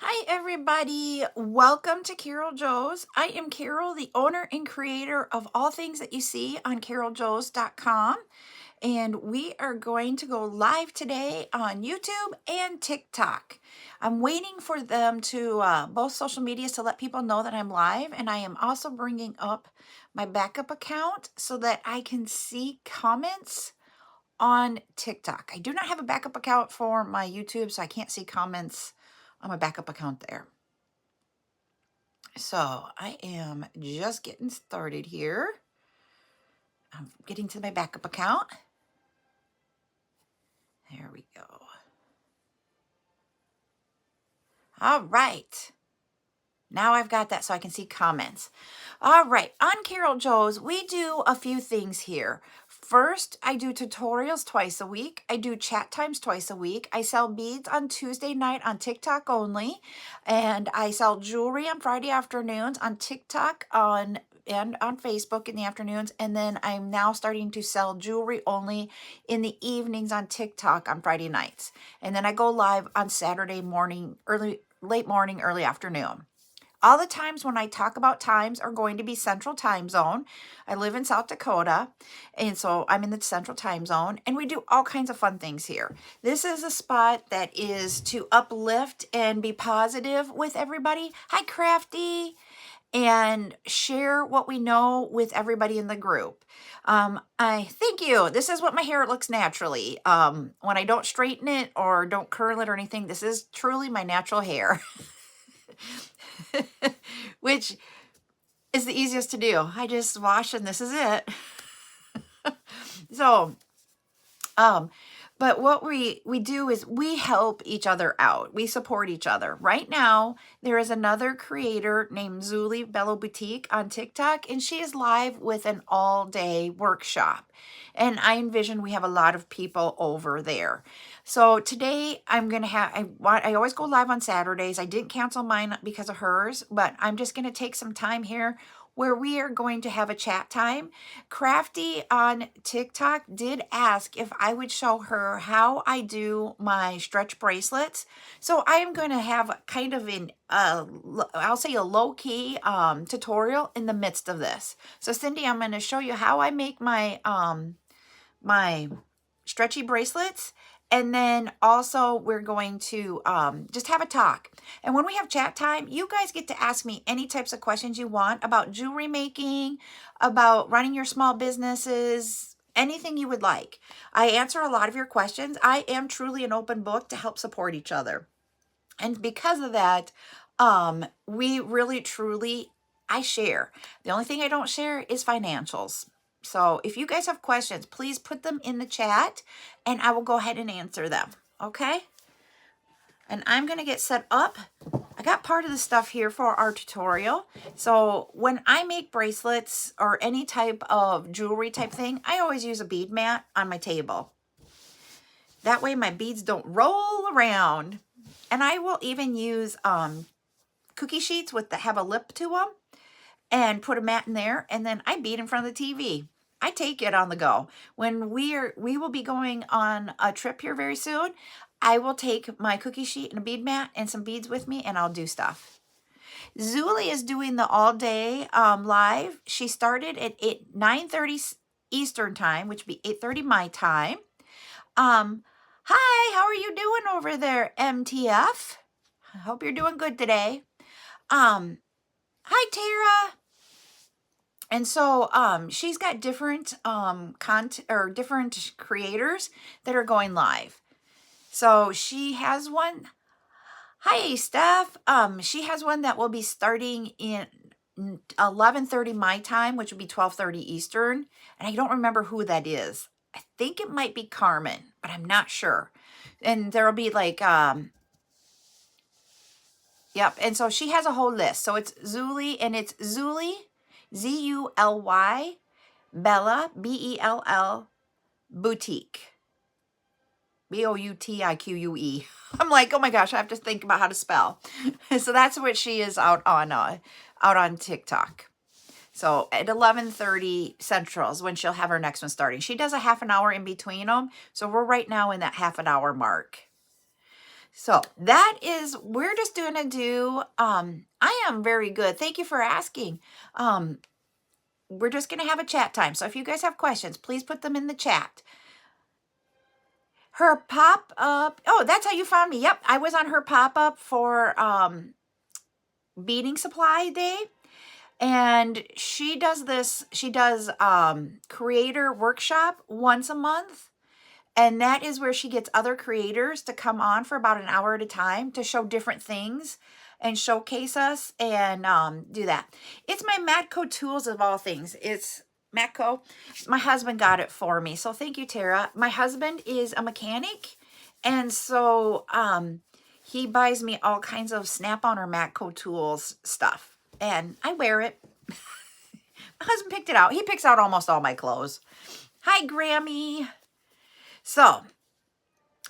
Hi, everybody. Welcome to CarolJo's. I am Carol, the owner and creator of all things that you see on CarolJo's.com. And we are going to go live today on YouTube and TikTok. I'm waiting for them to, both social medias, to let people know that I'm live. And I am also bringing up my backup account so that I can see comments on TikTok. I do not have a backup account for my YouTube, so I can't see comments on my backup account there. So I am just getting started here. I'm getting to my backup account. There we go. All right. Now I've got that so I can see comments. All right, on Carol Jo's, we do a few things here. First, I do tutorials twice a week. I do chat times twice a week. I sell beads on Tuesday night on TikTok only. And I sell jewelry on Friday afternoons on TikTok and on Facebook in the afternoons. And then I'm now starting to sell jewelry only in the evenings on TikTok on Friday nights. And then I go live on Saturday morning, late morning, early afternoon. All the times when I talk about times are going to be Central Time Zone. I live in South Dakota, and so I'm in the Central Time Zone, and we do all kinds of fun things here. This is a spot that is to uplift and be positive with everybody. Hi, Crafty. And share what we know with everybody in the group. I thank you. This is what my hair looks naturally. When I don't straighten it or don't curl it or anything, this is truly my natural hair. Which is the easiest to do. I just wash and this is it. So, but what we do is we help each other out. We support each other. Right now, there is another creator named Zuli Bello Boutique on TikTok, and she is live with an all-day workshop. And I envision we have a lot of people over there. So today I'm going to have, I always go live on Saturdays. I didn't cancel mine because of hers, but I'm just going to take some time here where we are going to have a chat time. Crafty on TikTok did ask if I would show her how I do my stretch bracelets. So I am going to have kind of I'll say a low-key tutorial in the midst of this. So Cindy, I'm going to show you how I make my my stretchy bracelets. And then also we're going to just have a talk. And when we have chat time, you guys get to ask me any types of questions you want about jewelry making, about running your small businesses, anything you would like. I answer a lot of your questions. I am truly an open book to help support each other. And because of that, we really, truly, I share. The only thing I don't share is financials. So if you guys have questions, please put them in the chat and I will go ahead and answer them. Okay? And I'm going to get set up. I got part of the stuff here for our tutorial. So when I make bracelets or any type of jewelry type thing, I always use a bead mat on my table. That way my beads don't roll around. And I will even use cookie sheets that have a lip to them and put a mat in there, and then I bead in front of the TV. I take it on the go. When we will be going on a trip here very soon, I will take my cookie sheet and a bead mat and some beads with me, and I'll do stuff. Zuli is doing the all-day live. She started at 9:30 Eastern time, which would be 8:30 my time. Hi, how are you doing over there, MTF? I hope you're doing good today. Hi, Tara. And so she's got different content or different creators that are going live. So she has one. Hi, Steph. She has one that will be starting in 11:30 my time, which would be 12:30 Eastern. And I don't remember who that is. I think it might be Carmen, but I'm not sure. And there'll be like yep. And so she has a whole list. So it's Zuli, and it's Zuli, Zuly, Bella, Bell, Boutique, Boutique. I'm like, oh my gosh, I have to think about how to spell. So that's what she is out on TikTok. So at 11:30 Central is when she'll have her next one starting. She does a half an hour in between them. So we're right now in that half an hour mark. So we're just going to do, I am very good. Thank you for asking. We're just going to have a chat time. So if you guys have questions, please put them in the chat. Her pop-up, oh, that's how you found me. Yep, I was on her pop-up for beading supply day. And she does creator workshop once a month. And that is where she gets other creators to come on for about an hour at a time to show different things and showcase us and do that. It's my Matco tools of all things. It's Matco. My husband got it for me. So thank you, Tara. My husband is a mechanic. And so he buys me all kinds of Snap-on or Matco tools stuff. And I wear it. My husband picked it out. He picks out almost all my clothes. Hi, Grammy. So,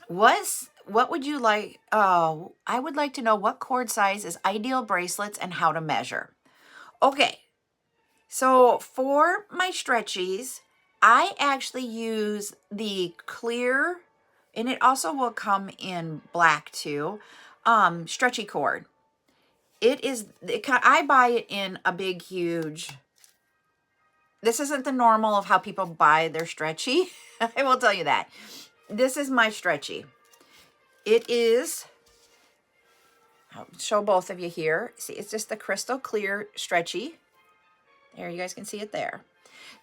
what would you like? I would like to know what cord size is ideal bracelets and how to measure. Okay, so for my stretchies, I actually use the clear, and it also will come in black too, stretchy cord. I buy it in a big, huge. This isn't the normal of how people buy their stretchy. I will tell you that. This is my stretchy. It is, I'll show both of you here. See, it's just the crystal clear stretchy. There, you guys can see it there.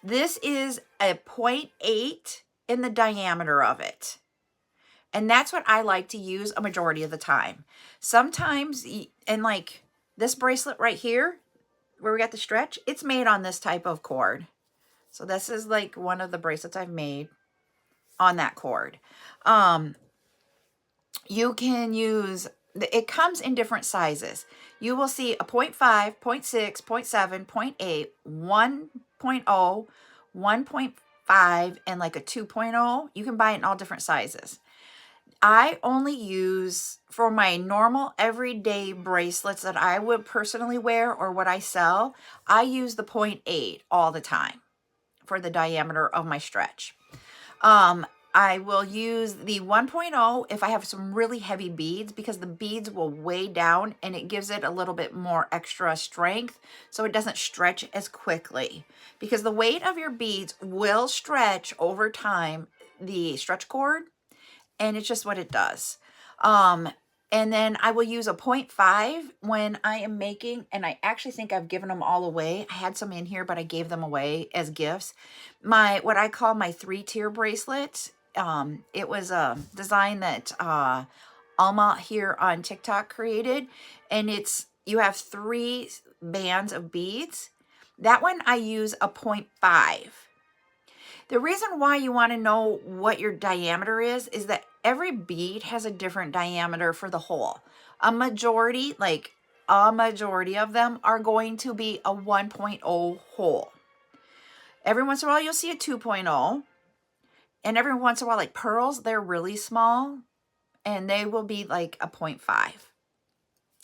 This is a 0.8 in the diameter of it. And that's what I like to use a majority of the time. Sometimes, and like this bracelet right here, where we got the stretch, it's made on this type of cord. So this is like one of the bracelets I've made on that cord. You can use, it comes in different sizes. You will see a 0.5, 0.6, 0.7, 0.8, 1.0, 1.5, and like a 2.0. You can buy it in all different sizes. I only use, for my normal everyday bracelets that I would personally wear or what I sell, I use the 0.8 all the time for the diameter of my stretch. I will use the 1.0 if I have some really heavy beads, because the beads will weigh down and it gives it a little bit more extra strength so it doesn't stretch as quickly, because the weight of your beads will stretch over time the stretch cord, and it's just what it does. And then I will use a 0.5 when I am making, and I actually think I've given them all away. I had some in here, but I gave them away as gifts. What I call my 3-tier bracelet. It was a design that Alma here on TikTok created, and you have 3 bands of beads. That one I use a 0.5. The reason why you want to know what your diameter is that every bead has a different diameter for the hole. A majority of them are going to be a 1.0 hole. Every once in a while you'll see a 2.0. And every once in a while, like pearls, they're really small and they will be like a 0.5.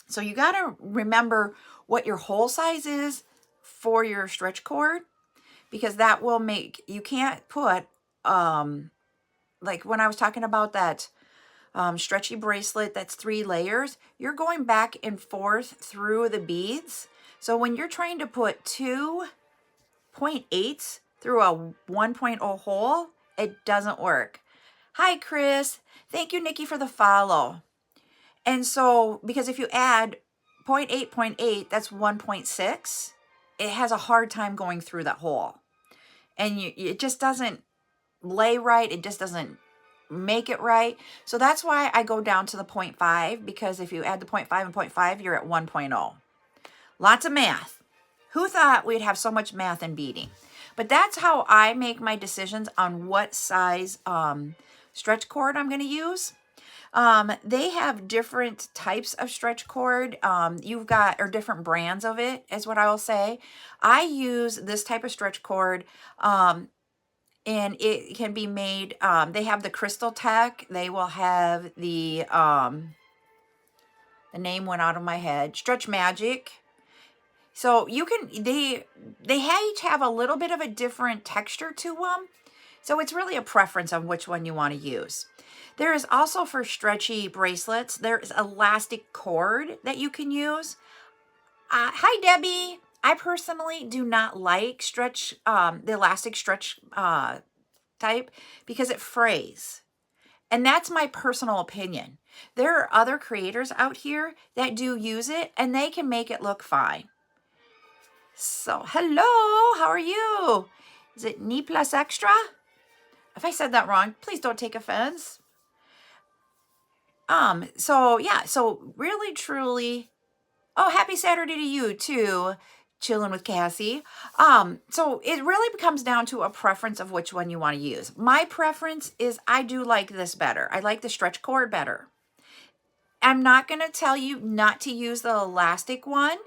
So you got to remember what your hole size is for your stretch cord, because that will make, you can't put, like when I was talking about that stretchy bracelet that's 3 layers, you're going back and forth through the beads. So when you're trying to put 2 0.8s through a 1.0 hole, it doesn't work. Hi, Chris. Thank you, Nikki, for the follow. And so, because if you add 0.8, 0.8, that's 1.6, it has a hard time going through that hole. And it just doesn't lay right. It just doesn't make it right. So that's why I go down to the 0.5, because if you add the 0.5 and 0.5, you're at 1.0. Lots of math. Who thought we'd have so much math in beading? But that's how I make my decisions on what size stretch cord I'm going to use. They have different types of stretch cord. You've got, or different brands of it, is what I will say. I use this type of stretch cord, and it can be made, they have the Crystal Tech. They will have the name went out of my head, Stretch Magic. So you can, they each have a little bit of a different texture to them. So it's really a preference on which one you want to use. There is also for stretchy bracelets, there is elastic cord that you can use. Hi, Debbie. I personally do not like the elastic stretch type because it frays. And that's my personal opinion. There are other creators out here that do use it and they can make it look fine. So, hello, how are you? Is it knee plus extra? If I said that wrong, please don't take offense. So yeah, so really truly, oh, happy Saturday to you too, chilling with Cassie. So it really comes down to a preference of which one you want to use. My preference is I do like this better. I like the stretch cord better. I'm not going to tell you not to use the elastic one.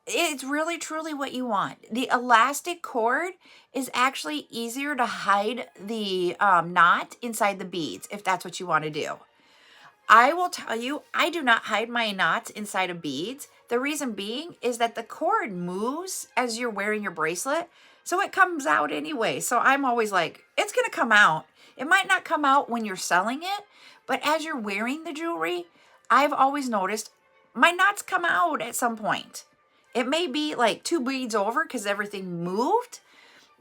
It's really truly what you want. The elastic cord is actually easier to hide the knot inside the beads if that's what you want to do. I will tell you, I do not hide my knots inside of beads. The reason being is that the cord moves as you're wearing your bracelet, so it comes out anyway. So I'm always like, it's going to come out. It might not come out when you're selling it, but as you're wearing the jewelry, I've always noticed my knots come out at some point. It may be like 2 beads over because everything moved,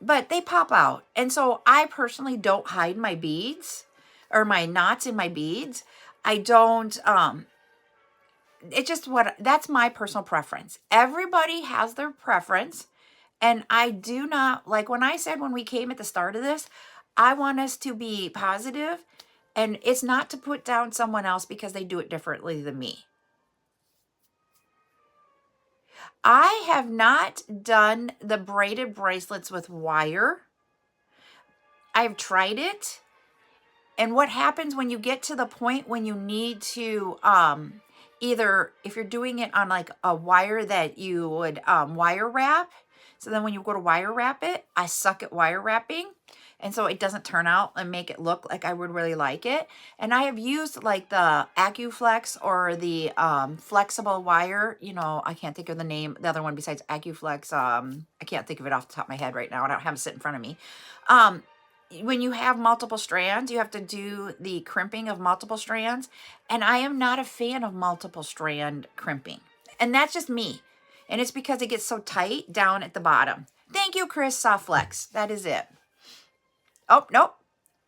but they pop out. And so I personally don't hide my beads or my knots in my beads. I don't, it's just that's my personal preference. Everybody has their preference. And I do not, like when I said when we came at the start of this, I want us to be positive, and it's not to put down someone else because they do it differently than me. I have not done the braided bracelets with wire. I've tried it. And what happens when you get to the point when you need to either, if you're doing it on like a wire that you would wire wrap, so then when you go to wire wrap it, I suck at wire wrapping. And so it doesn't turn out and make it look like I would really like it. And I have used like the AccuFlex or the flexible wire. You know, I can't think of the name, the other one besides AccuFlex. I can't think of it off the top of my head right now. I don't have it sit in front of me. When you have multiple strands, you have to do the crimping of multiple strands. And I am not a fan of multiple strand crimping. And that's just me. And it's because it gets so tight down at the bottom. Thank you, Chris Softflex. That is it. Oh, nope.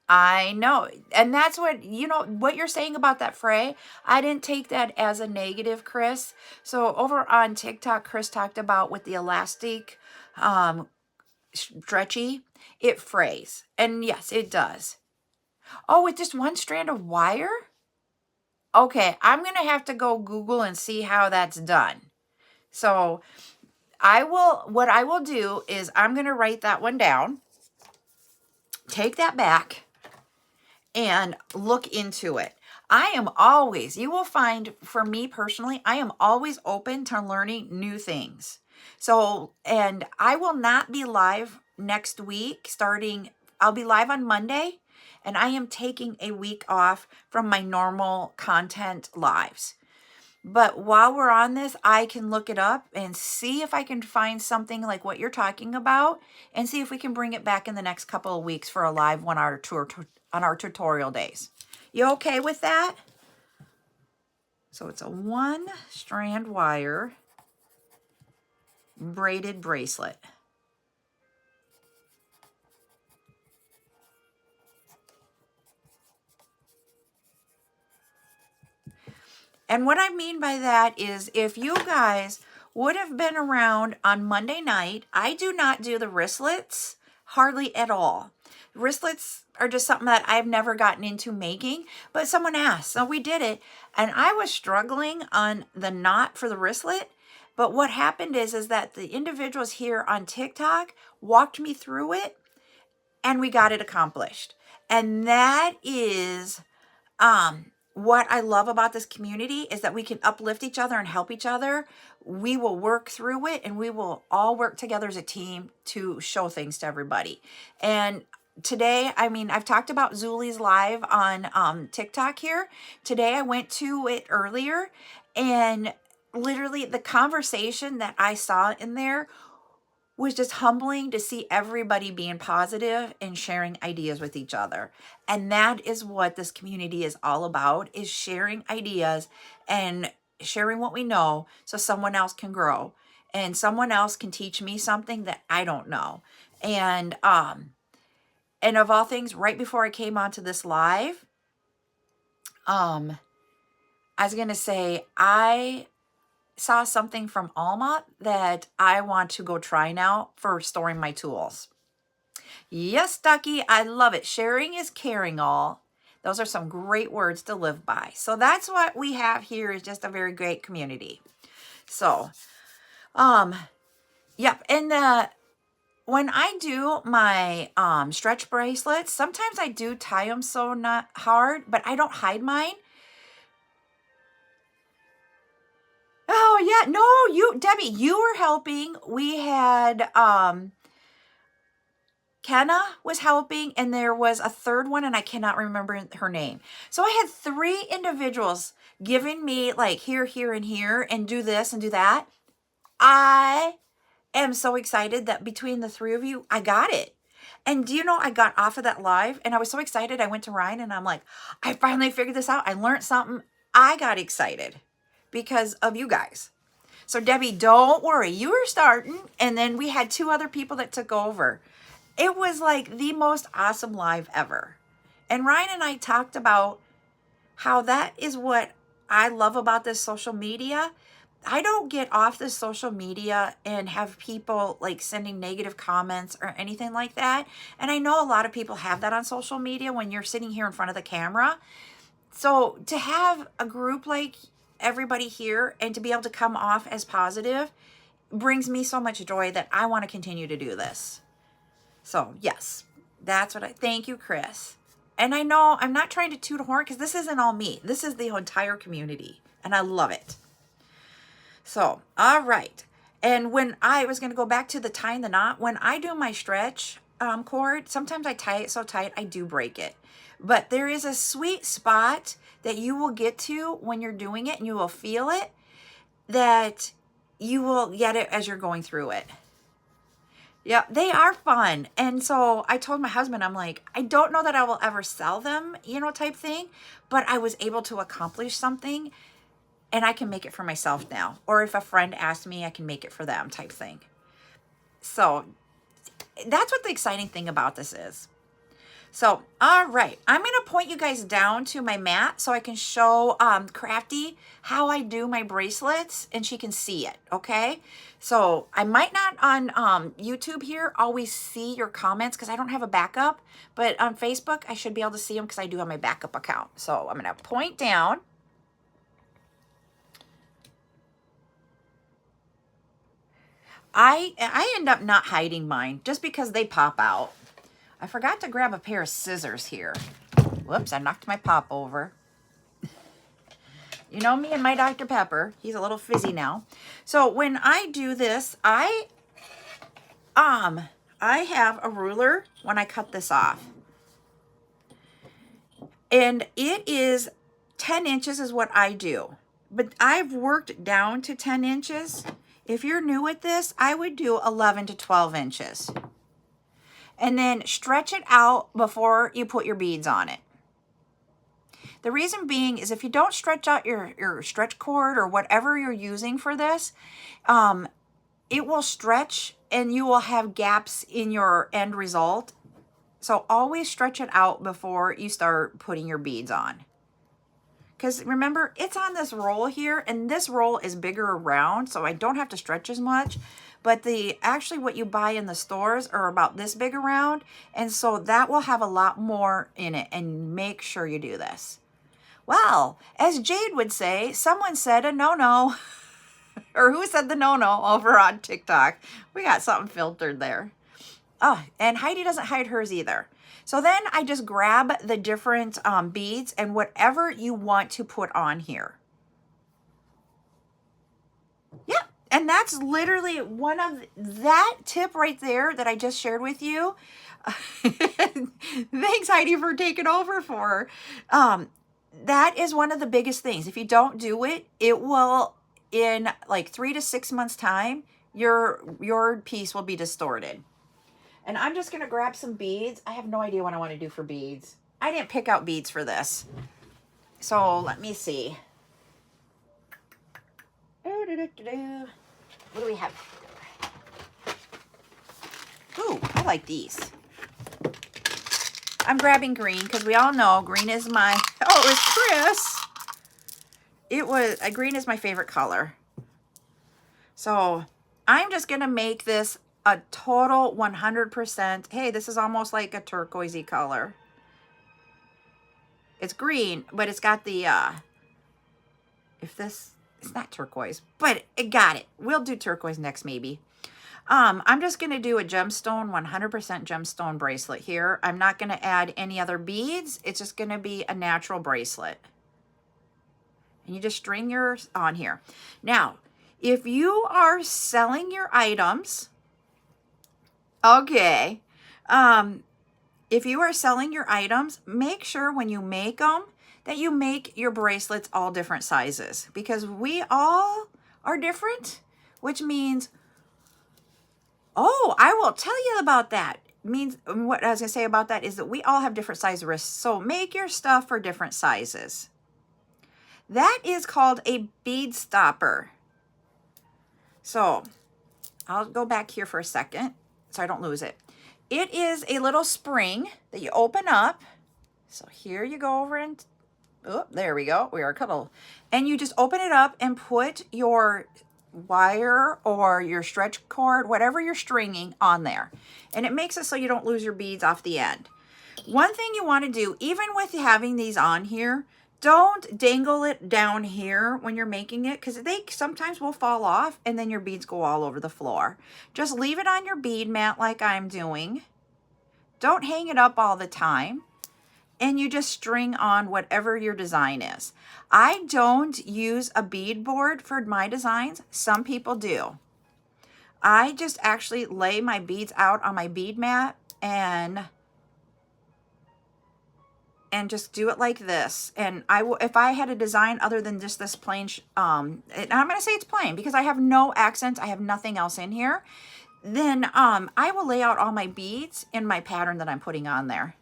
I know. And that's what, you know, what you're saying about that fray, I didn't take that as a negative, Chris. So over on TikTok, Chris talked about with the elastic, stretchy, it frays. And yes, it does. Oh, with just one strand of wire? Okay, I'm going to have to go Google and see how that's done. So what I will do is I'm going to write that one down, take that back, and look into it. I am always, you will find for me personally, I am always open to learning new things. So, and I will not be live next week I'll be live on Monday, and I am taking a week off from my normal content lives. But while we're on this, I can look it up and see if I can find something like what you're talking about and see if we can bring it back in the next couple of weeks for a live 1 hour tour on our tutorial days. You okay with that? So it's a 1 strand wire braided bracelet. And what I mean by that is if you guys would have been around on Monday night, I do not do the wristlets hardly at all. Wristlets are just something that I've never gotten into making, but someone asked, so we did it. And I was struggling on the knot for the wristlet. But what happened is that the individuals here on TikTok walked me through it and we got it accomplished. And that is, what I love about this community is that we can uplift each other and help each other. We will work through it and we will all work together as a team to show things to everybody. And today, I mean, I've talked about Zulie's live on TikTok here. Today I went to it earlier, and literally the conversation that I saw in there was just humbling to see everybody being positive and sharing ideas with each other. And that is what this community is all about, is sharing ideas and sharing what we know so someone else can grow and someone else can teach me something that I don't know. And of all things, right before I came onto this live, I was going to say, I saw something from Alma that I want to go try now for storing my tools. Yes, Ducky, I love it. Sharing is caring all. Those are some great words to live by. So that's what we have here, is just a very great community. So, yep. And when I do my stretch bracelets, sometimes I do tie them so not hard, but I don't hide mine. Oh yeah, no, Debbie, you were helping. We had Kenna was helping, and there was a third one, and I cannot remember her name. So I had 3 individuals giving me like here, here, and here, and do this and do that. I am so excited that between the 3 of you, I got it. And do you know, I got off of that live and I was so excited. I went to Ryan and I'm like, I finally figured this out. I learned something. I got excited because of you guys. So Debbie, don't worry. You were starting, and then we had 2 other people that took over. It was like the most awesome live ever. And Ryan and I talked about how that is what I love about this social media. I don't get off this social media and have people like sending negative comments or anything like that. And I know a lot of people have that on social media when you're sitting here in front of the camera. So to have a group like everybody here and to be able to come off as positive brings me so much joy that I want to continue to do this. So yes, that's what thank you, Chris. And I know I'm not trying to toot a horn because this isn't all me. This is the entire community and I love it. So, all right. And when I was going to go back to the tying the knot, when I do my stretch cord, sometimes I tie it so tight, I do break it. But there is a sweet spot that you will get to when you're doing it and you will feel it, that you will get it as you're going through it. Yeah, they are fun. And so I told my husband, I'm like, I don't know that I will ever sell them, type thing, but I was able to accomplish something and I can make it for myself now. Or if a friend asks me, I can make it for them type thing. So that's what the exciting thing about this is. So, all right, I'm going to point you guys down to my mat so I can show Crafty how I do my bracelets and she can see it, okay? So I might not on YouTube here always see your comments because I don't have a backup, but on Facebook I should be able to see them because I do have my backup account. So I'm going to point down. I end up not hiding mine just because they pop out. I forgot to grab a pair of scissors here. Whoops, I knocked my pop over. You know me and my Dr. Pepper. He's a little fizzy now. So when I do this, I have a ruler when I cut this off. And it is 10 inches is what I do. But I've worked down to 10 inches. If you're new at this, I would do 11 to 12 inches. And then stretch it out before you put your beads on it. The reason being is if you don't stretch out your stretch cord or whatever you're using for this, it will stretch and you will have gaps in your end result. So always stretch it out before you start putting your beads on. Because remember, it's on this roll here, and this roll is bigger around, so I don't have to stretch as much. But actually what you buy in the stores are about this big around, and so that will have a lot more in it, and make sure you do this. Well, as Jade would say, someone said a no-no. Or who said the no-no over on TikTok? We got something filtered there. Oh, and Heidi doesn't hide hers either. So then I just grab the different beads and whatever you want to put on here. Yeah, and that's literally one of that tip right there that I just shared with you. Thanks, Heidi, for taking over for her. That is one of the biggest things. If you don't do it, it will, in like 3 to 6 months time, your piece will be distorted. And I'm just going to grab some beads. I have no idea what I want to do for beads. I didn't pick out beads for this. So let me see. What do we have? Ooh, I like these. I'm grabbing green because we all know green is my, oh, it was Chris. It was, green is my favorite color. So I'm just going to make this a total 100%. Hey, this is almost like a turquoisey color. It's green, but it's got the, it's not turquoise, but it got it. We'll do turquoise next maybe. I'm just going to do a gemstone, 100% gemstone bracelet here. I'm not going to add any other beads. It's just going to be a natural bracelet. And you just string yours on here. Now, if you are selling your items, okay, if you are selling your items, make sure when you make them that you make your bracelets all different sizes, because we all are different, which means, oh, I will tell you about that. Means what I was going to say about that is that we all have different size wrists. So make your stuff for different sizes. That is called a bead stopper. So I'll go back here for a second so I don't lose it. It is a little spring that you open up. So here you go over and, oh, there we go. We are cuddle. And you just open it up and put your wire or your stretch cord, whatever you're stringing, on there. And it makes it so you don't lose your beads off the end. One thing you want to do, even with having these on here, don't dangle it down here when you're making it, because they sometimes will fall off and then your beads go all over the floor. Just leave it on your bead mat like I'm doing. Don't hang it up all the time. And you just string on whatever your design is. I don't use a bead board for my designs. Some people do. I just actually lay my beads out on my bead mat and just do it like this. And if I had a design other than just this plain, and I'm going to say it's plain because I have no accents, I have nothing else in here, then I will lay out all my beads in my pattern that I'm putting on there.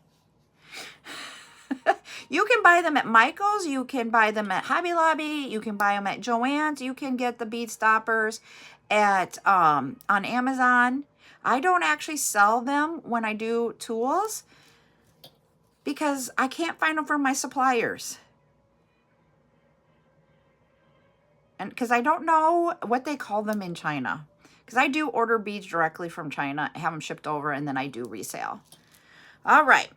You can buy them at Michael's, you can buy them at Hobby Lobby, you can buy them at Joann's, you can get the bead stoppers at on Amazon. I don't actually sell them when I do tools because I can't find them from my suppliers. And because I don't know what they call them in China. Because I do order beads directly from China, have them shipped over, and then I do resale. All right.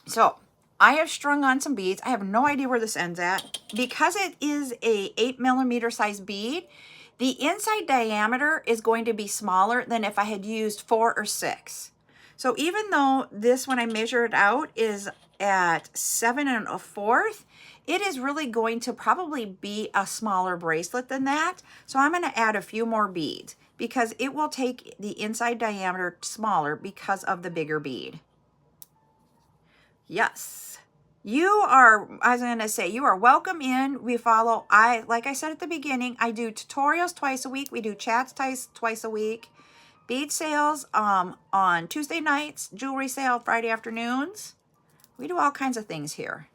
So I have strung on some beads. I have no idea where this ends at. Because it is a 8mm size bead, the inside diameter is going to be smaller than if I had used 4 or 6. So even though this, when I measure it out, is at 7 1/4, it is really going to probably be a smaller bracelet than that. So I'm going to add a few more beads because it will take the inside diameter smaller because of the bigger bead. Yes. You are, I was going to say, you are welcome in. We follow, like I said at the beginning, I do tutorials twice a week. We do chats twice a week. Bead sales on Tuesday nights, jewelry sale Friday afternoons. We do all kinds of things here.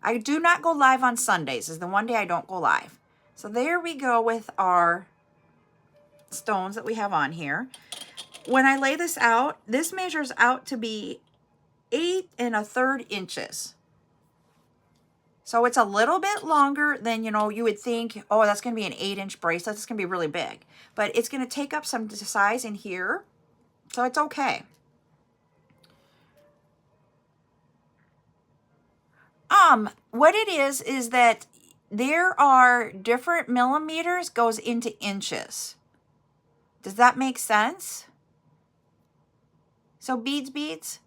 I do not go live on Sundays. Is the one day I don't go live. So there we go with our stones that we have on here. When I lay this out, this measures out to be 8 1/3 inches. So it's a little bit longer than, you would think, oh, that's going to be an 8-inch bracelet. It's going to be really big. But it's going to take up some size in here. So it's okay. What it is that there are different millimeters goes into inches. Does that make sense? So beads.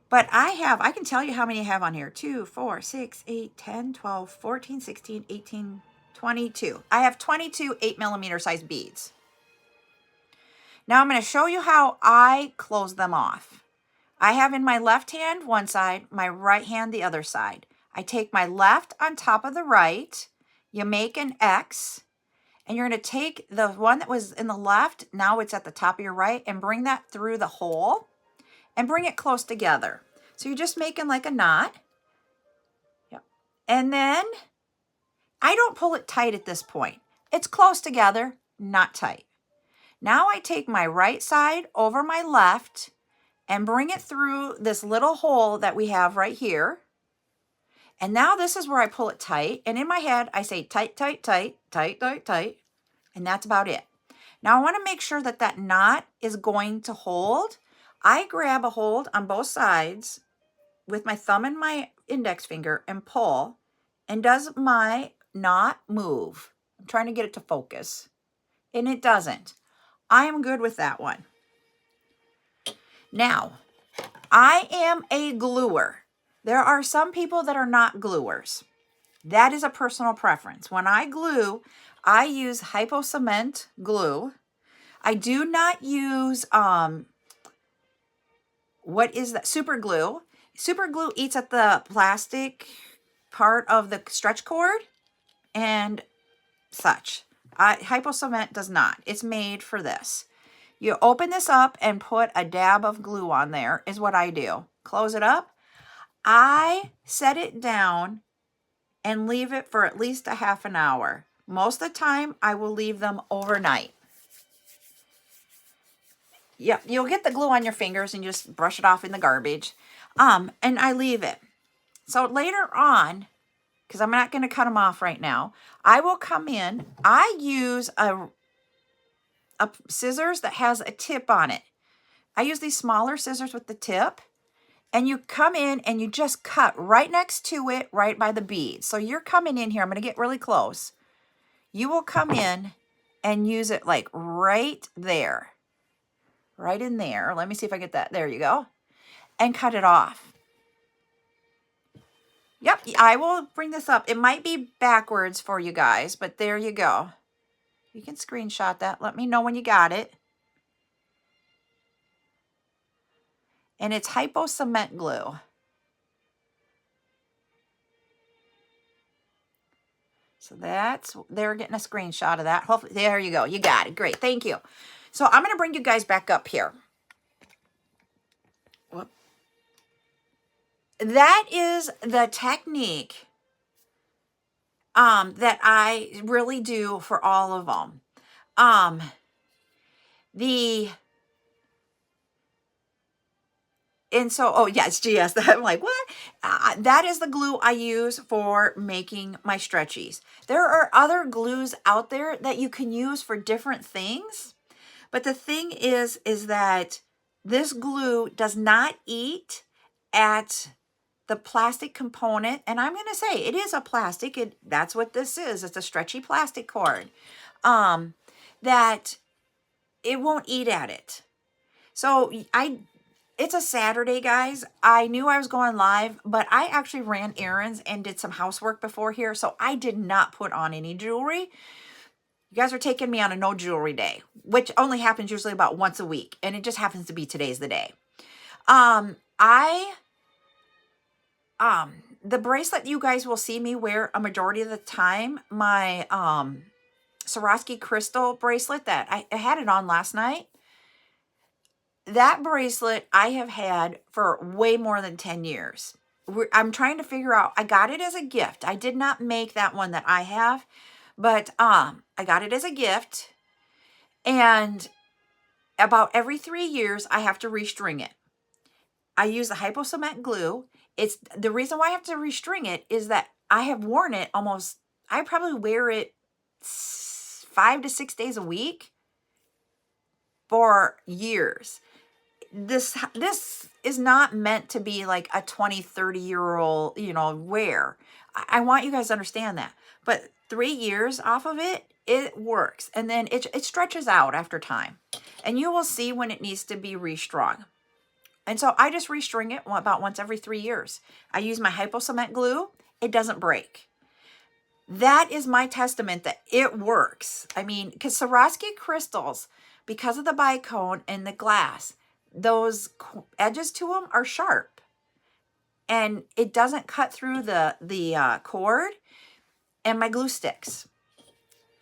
But I can tell you how many I have on here. 2, 4, 6, 8, 10, 12, 14, 16, 18, 22. I have 22 8mm size beads. Now I'm going to show you how I close them off. I have in my left hand one side, my right hand the other side. I take my left on top of the right. You make an X. And you're going to take the one that was in the left, now it's at the top of your right, and bring that through the hole and bring it close together. So you're just making like a knot. Yep. And then I don't pull it tight at this point. It's close together, not tight. Now I take my right side over my left and bring it through this little hole that we have right here. And now this is where I pull it tight. And in my head, I say tight, tight, tight, tight, tight, tight. And that's about it. Now I want to make sure that that knot is going to hold. I grab a hold on both sides with my thumb and my index finger and pull. And does my knot move? I'm trying to get it to focus. And it doesn't. I am good with that one. Now, I am a gluer. There are some people that are not gluers. That is a personal preference. When I glue, I use hypo-cement glue. I do not use, what is that? Super glue. Super glue eats at the plastic part of the stretch cord and such. Hypo-cement does not. It's made for this. You open this up and put a dab of glue on there is what I do. Close it up. I set it down and leave it for at least a half an hour. Most of the time, I will leave them overnight. Yep, you'll get the glue on your fingers and you just brush it off in the garbage. And I leave it. So later on, because I'm not going to cut them off right now, I will come in. I use a scissors that has a tip on it. I use these smaller scissors with the tip. And you come in and you just cut right next to it, right by the bead. So you're coming in here. I'm going to get really close. You will come in and use it like right there. Right in there. Let me see if I get that. There you go. And cut it off. Yep, I will bring this up. It might be backwards for you guys, but there you go. You can screenshot that. Let me know when you got it. And it's hypo-cement glue. So they're getting a screenshot of that. Hopefully, there you go. You got it. Great. Thank you. So I'm going to bring you guys back up here. Whoop. That is the technique that I really do for all of them. And so, oh yes, GS. I'm like, what? That is the glue I use for making my stretchies. There are other glues out there that you can use for different things. But the thing is that this glue does not eat at the plastic component. And I'm going to say it is a plastic. That's what this is. It's a stretchy plastic cord. That it won't eat at it. So it's a Saturday, guys. I knew I was going live, but I actually ran errands and did some housework before here. So I did not put on any jewelry. You guys are taking me on a no jewelry day, which only happens usually about once a week. And it just happens to be today's the day. The bracelet you guys will see me wear a majority of the time, my Swarovski crystal bracelet that I had it on last night. That bracelet I have had for way more than 10 years. I'm trying to figure out, I got it as a gift. I did not make that one that I have, but I got it as a gift. And about every 3 years, I have to restring it. I use the hypo-cement glue. It's the reason why I have to restring it is that I have worn it almost, I probably wear it 5 to 6 days a week for years. This is not meant to be like a 20, 30-year-old, wear. I want you guys to understand that. But 3 years off of it, it works. And then it stretches out after time. And you will see when it needs to be restrung. And so I just restring it about once every 3 years. I use my hypo-cement glue. It doesn't break. That is my testament that it works. I mean, because Swarovski crystals, because of the bicone and the glass, those edges to them are sharp. And it doesn't cut through the cord, and my glue sticks.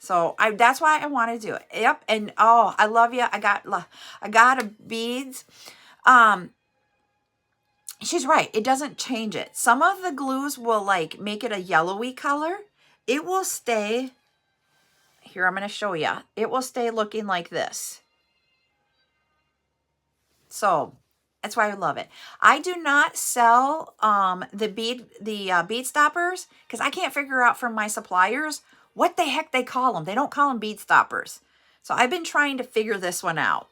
So that's why I want to do it. Yep. And oh, I love you. I got a beads. She's right. It doesn't change it. Some of the glues will like make it a yellowy color. It will stay. Here, I'm going to show you. It will stay looking like this. So that's why I love it. I do not sell the bead stoppers because I can't figure out from my suppliers what the heck they call them. They don't call them bead stoppers. So I've been trying to figure this one out.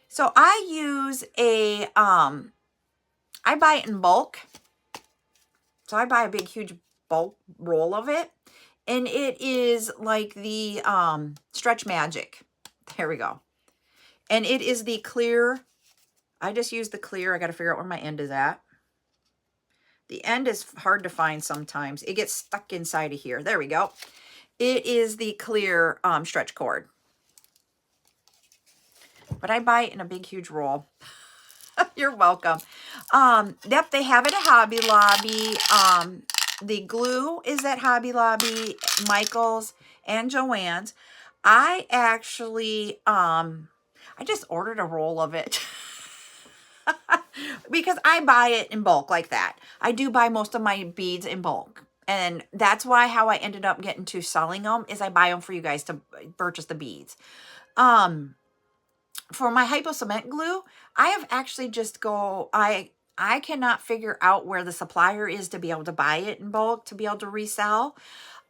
So I use I buy it in bulk. So I buy a big, huge bulk roll of it. And it is like the Stretch Magic. There we go. And it is the clear. I just use the clear. I got to figure out where my end is at. The end is hard to find sometimes. It gets stuck inside of here. There we go. It is the clear stretch cord. But I buy it in a big, huge roll. You're welcome. Yep, they have it at Hobby Lobby. The glue is at Hobby Lobby, Michael's, and Joann's. I actually, I just ordered a roll of it. Because I buy it in bulk like that. I do buy most of my beads in bulk. And that's why how I ended up getting to selling them is I buy them for you guys to purchase the beads. For my hypo cement glue, I have actually just I cannot figure out where the supplier is to be able to buy it in bulk, to be able to resell.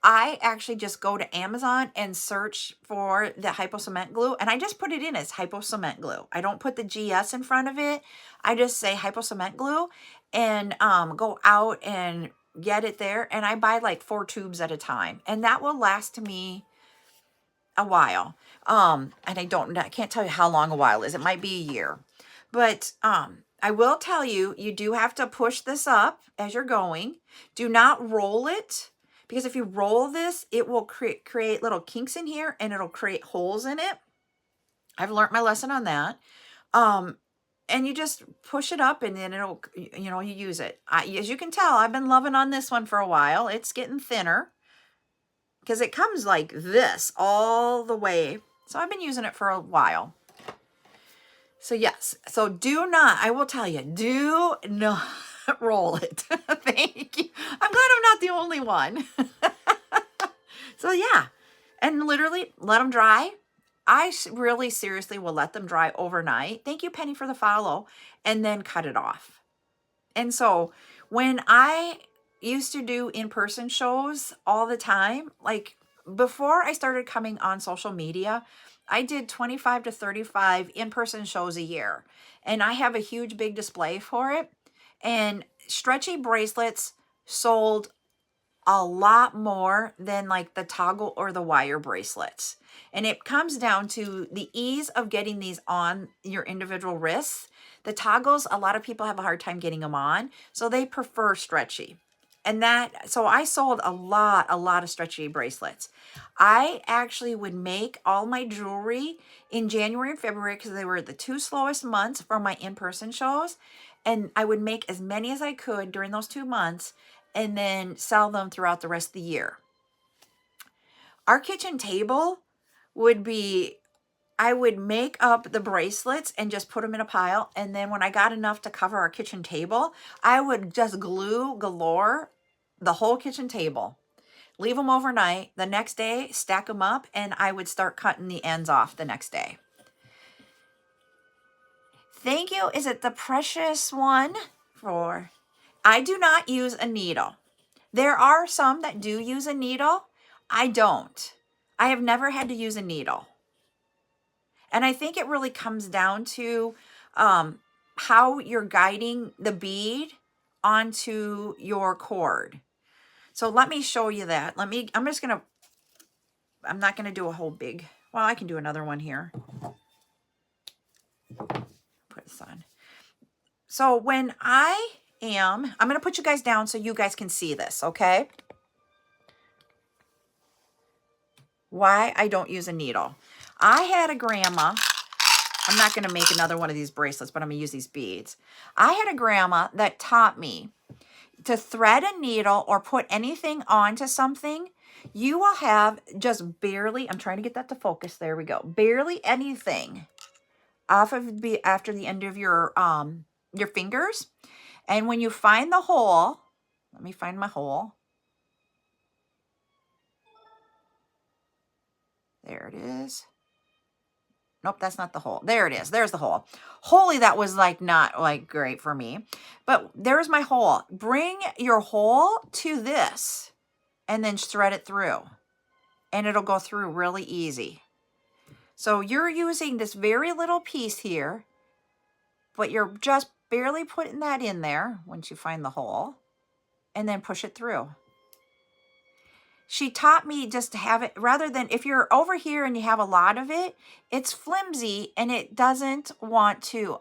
I actually just go to Amazon and search for the hypo cement glue, and I just put it in as hypo cement glue. I don't put the GS in front of it. I just say hypo cement glue and go out and get it there. And I buy like 4 tubes at a time, and that will last me a while. And I can't tell you how long a while is. It might be a year, but I will tell you, you do have to push this up as you're going. Do not roll it. Because if you roll this, it will create little kinks in here and it'll create holes in it. I've learned my lesson on that. And you just push it up and then it'll, you use it. As you can tell, I've been loving on this one for a while. It's getting thinner because it comes like this all the way. So I've been using it for a while. So yes, so I will tell you, do not roll it. Thank you. I'm glad I'm not the only one. So yeah, and literally let them dry. I really seriously will let them dry overnight. Thank you, Penny, for the follow. And then cut it off. And so when I used to do in-person shows all the time, like before I started coming on social media, I did 25 to 35 in-person shows a year. And I have a huge, big display for it. And stretchy bracelets sold a lot more than like the toggle or the wire bracelets. And it comes down to the ease of getting these on your individual wrists. The toggles, a lot of people have a hard time getting them on, so they prefer stretchy. And so I sold a lot of stretchy bracelets. I actually would make all my jewelry in January and February because they were the 2 slowest months for my in-person shows. And I would make as many as I could during those 2 months and then sell them throughout the rest of the year. Our kitchen table would be, I would make up the bracelets and just put them in a pile. And then when I got enough to cover our kitchen table, I would just glue galore the whole kitchen table. Leave them overnight. The next day, stack them up, and I would start cutting the ends off the next day. Thank you. Is it the precious one? I do not use a needle. There are some that do use a needle. I don't. I have never had to use a needle. And I think it really comes down to how you're guiding the bead onto your cord. So let me show you that. I'm not going to do a whole big, well, I can do another one here. Put this on. So when I'm going to put you guys down so you guys can see this, okay? Why I don't use a needle. I had a grandma. I'm not going to make another one of these bracelets, but I'm going to use these beads. I had a grandma that taught me, to thread a needle or put anything onto something, you will have just barely, I'm trying to get that to focus, there we go, barely anything off of after the end of your fingers. And when you find the hole, let me find my hole. There it is. Nope, that's not the hole. There it is. There's the hole. Holy, that was like not like great for me. But there's my hole. Bring your hole to this and then thread it through. And it'll go through really easy. So you're using this very little piece here, but you're just barely putting that in there once you find the hole, and then push it through. She taught me just to have it, rather than if you're over here and you have a lot of it, it's flimsy and it doesn't want to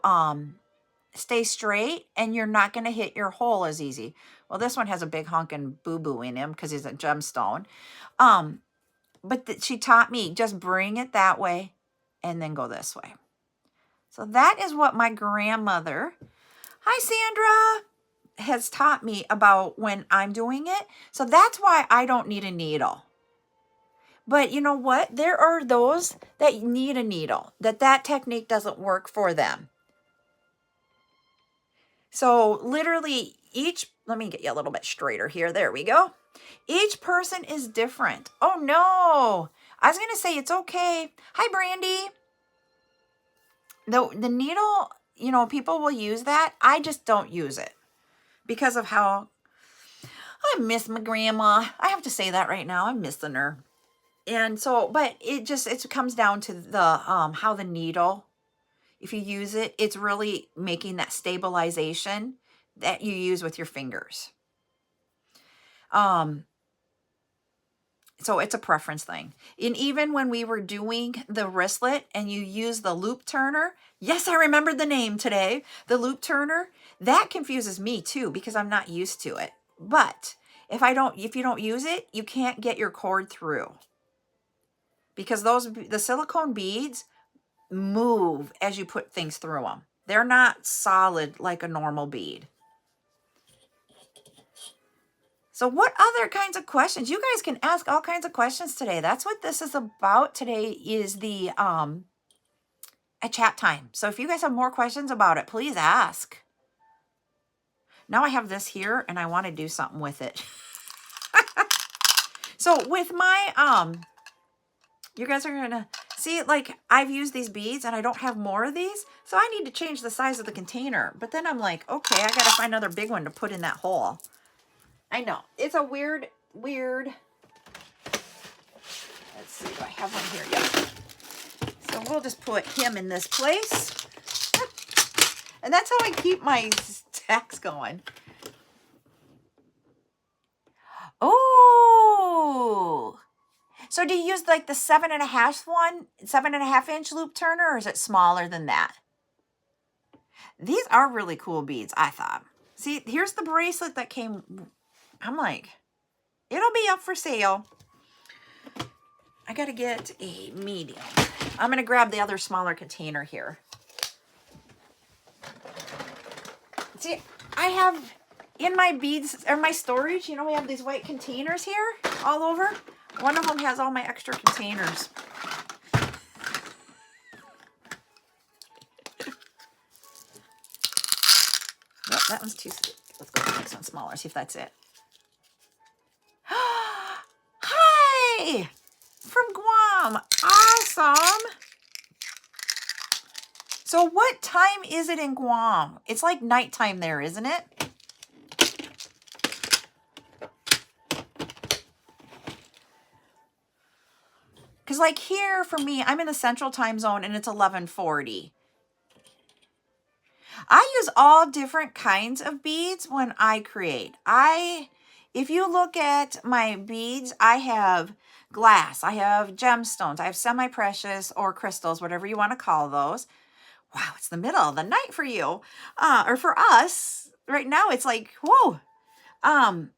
stay straight, and you're not going to hit your hole as easy. Well, this one has a big honking boo-boo in him because he's a gemstone. But she taught me just bring it that way and then go this way. So that is what my grandmother, hi Sandra, has taught me about when I'm doing it. So that's why I don't need a needle. But you know what? There are those that need a needle, that technique doesn't work for them. So literally let me get you a little bit straighter here. There we go. Each person is different. Oh no, I was going to say it's okay. Hi, Brandy. The needle, you know, people will use that. I just don't use it because of how I miss my grandma. I have to say that right now. I'm missing her. And so, but it comes down to the, how the needle, if you use it, it's really making that stabilization that you use with your fingers. So it's a preference thing. And even when we were doing the wristlet and you use the loop turner, yes, I remembered the name today, the loop turner, that confuses me too because I'm not used to it. But if you don't use it, you can't get your cord through because the silicone beads move as you put things through them. They're not solid like a normal bead. So what other kinds of questions? You guys can ask all kinds of questions today. That's what this is about today, is the a chat time. So if you guys have more questions about it, please ask. Now I have this here and I want to do something with it. So with my you guys are going to see, like, I've used these beads and I don't have more of these. So I need to change the size of the container. But then I'm like, okay, I got to find another big one to put in that hole. I know. It's a weird. Let's see, do I have one here? Yep. So we'll just put him in this place. And that's how I keep my stacks going. Oh. So do you use like the 7.5 inch loop turner, or is it smaller than that? These are really cool beads, I thought. See, here's the bracelet that came. I'm like, it'll be up for sale. I got to get a medium. I'm going to grab the other smaller container here. See, I have in my beads, or my storage, you know, we have these white containers here all over. One of them has all my extra containers. Nope, that one's too stiff. Let's go to the next one smaller, see if that's it. Hi! From Guam. Awesome. So what time is it in Guam? It's like nighttime there, isn't it? Because like here for me, I'm in the central time zone and it's 11:40. I use all different kinds of beads when I create. If you look at my beads, I have glass, I have gemstones, I have semi-precious or crystals, whatever you want to call those. Wow, it's the middle of the night for you. Or for us, right now it's like, whoa. And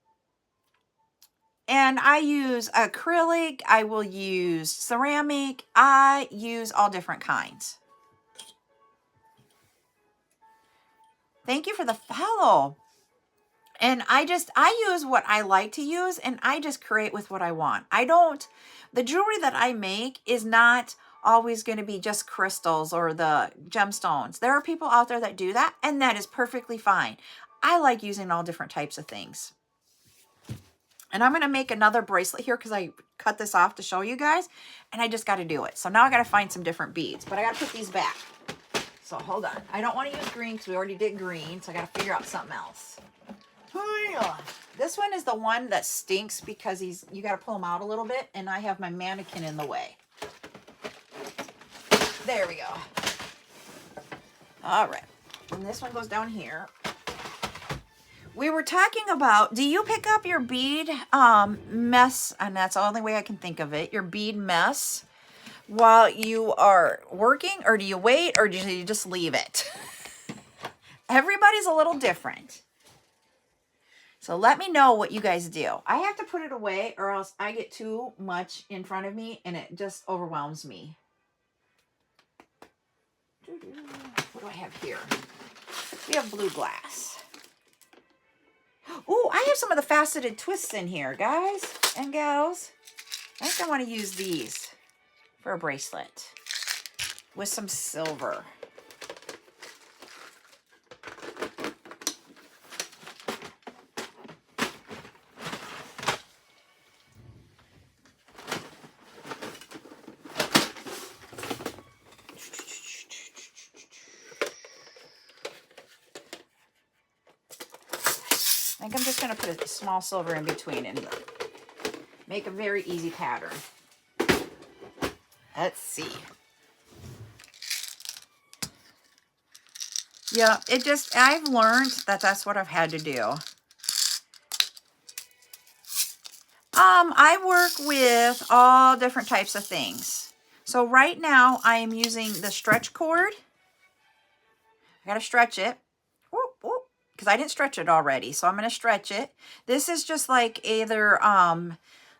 I use acrylic, I will use ceramic, I use all different kinds. Thank you for the follow. And I use what I like to use, and I just create with what I want. The jewelry that I make is not always going to be just crystals or the gemstones. There are people out there that do that, and that is perfectly fine. I like using all different types of things. And I'm going to make another bracelet here because I cut this off to show you guys, and I just got to do it. So now I got to find some different beads, but I got to put these back. So hold on. I don't want to use green because we already did green, so I got to figure out something else. This one is the one that stinks because you got to pull him out a little bit, and I have my mannequin in the way. There we go. All right. And this one goes down here. We were talking about, do you pick up your bead mess, and that's the only way I can think of it, your bead mess while you are working, or do you wait, or do you just leave it? Everybody's a little different. So let me know what you guys do. I have to put it away or else I get too much in front of me and it just overwhelms me. What do I have here? We have blue glass. Oh, I have some of the faceted twists in here, guys and gals. I think I want to use these for a bracelet with some silver. I think I'm just going to put a small silver in between and make a very easy pattern. Let's see. Yeah, I've learned that that's what I've had to do. I work with all different types of things. So right now I am using the stretch cord. I got to stretch it. Because I didn't stretch it already, so I'm going to stretch it. This is just like either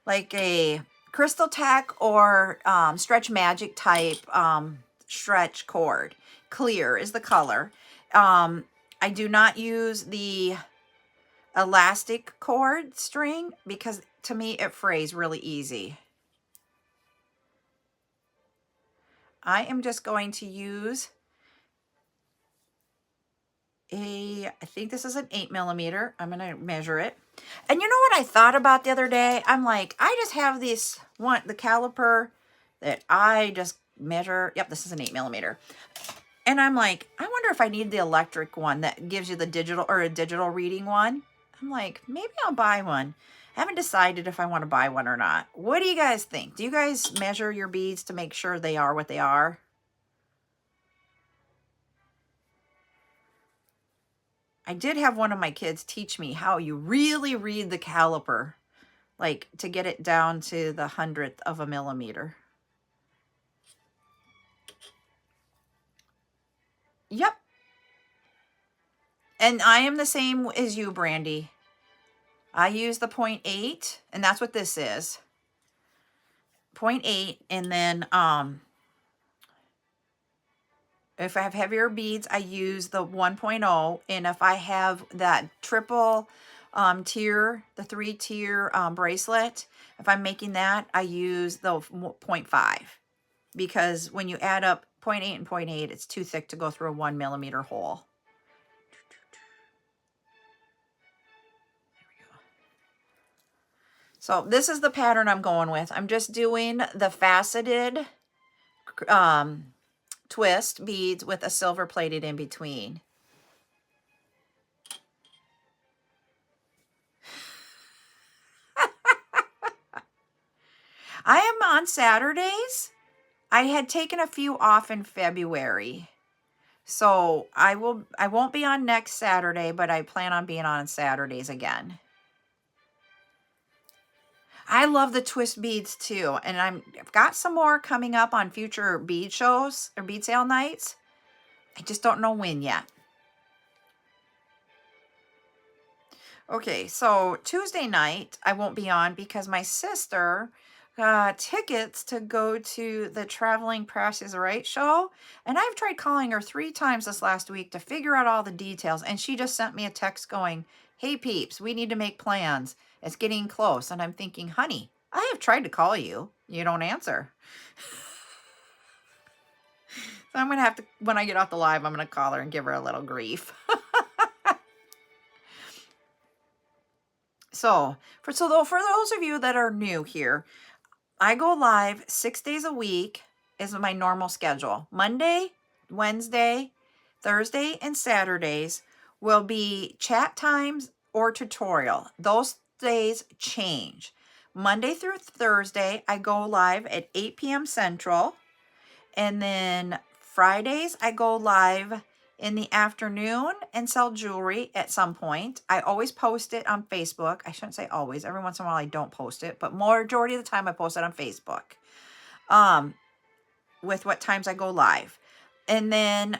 like a Crystal Tech or Stretch Magic type stretch cord. Clear is the color. I do not use the elastic cord string because to me it frays really easy. I am just going to use I think this is an 8mm. I'm going to measure it. And you know what I thought about the other day? I'm like, I just have the caliper that I just measure. Yep, this is an 8mm. And I'm like, I wonder if I need the electric one that gives you the digital or a digital reading one. I'm like, maybe I'll buy one. I haven't decided if I want to buy one or not. What do you guys think? Do you guys measure your beads to make sure they are what they are? I did have one of my kids teach me how you really read the caliper, like to get it down to the 100th of a millimeter. Yep. And I am the same as you, Brandy. I use the 0.8, and that's what this is. 0.8, and then if I have heavier beads, I use the 1.0. And if I have that triple tier, the 3-tier bracelet, if I'm making that, I use the 0.5. Because when you add up 0.8 and 0.8, it's too thick to go through a 1mm hole. There we go. So this is the pattern I'm going with. I'm just doing the faceted twist beads with a silver plated in between. I am on Saturdays. I had taken a few off in February. So I won't be on next Saturday, but I plan on being on Saturdays again. I love the twist beads too. And I've got some more coming up on future bead shows or bead sale nights. I just don't know when yet. Okay, so Tuesday night I won't be on because my sister got tickets to go to the Traveling Price is Right show. And I've tried calling her 3 times this last week to figure out all the details. And she just sent me a text going, hey peeps, we need to make plans. It's getting close. And I'm thinking, honey, I have tried to call you. You don't answer. So I'm going to have to, when I get off the live, I'm going to call her and give her a little grief. So for those of you that are new here, I go live 6 days a week is my normal schedule. Monday, Wednesday, Thursday, and Saturdays will be chat times or tutorial. Those days change. Monday through Thursday, I go live at 8 p.m. Central. And then Fridays, I go live in the afternoon and sell jewelry at some point. I always post it on Facebook. I shouldn't say always. Every once in a while, I don't post it. But majority of the time, I post it on Facebook with what times I go live. And then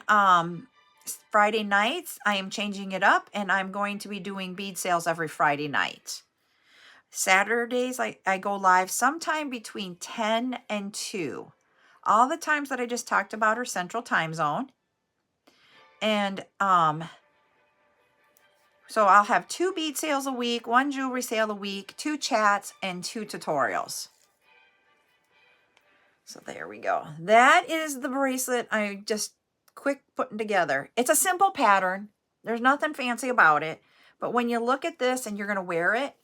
Friday nights, I am changing it up. And I'm going to be doing bead sales every Friday night. Saturdays, I go live sometime between 10 and 2. All the times that I just talked about are Central Time Zone. And so I'll have 2 bead sales a week, 1 jewelry sale a week, 2 chats, and 2 tutorials. So there we go. That is the bracelet I just quick putting together. It's a simple pattern. There's nothing fancy about it. But when you look at this and you're going to wear it,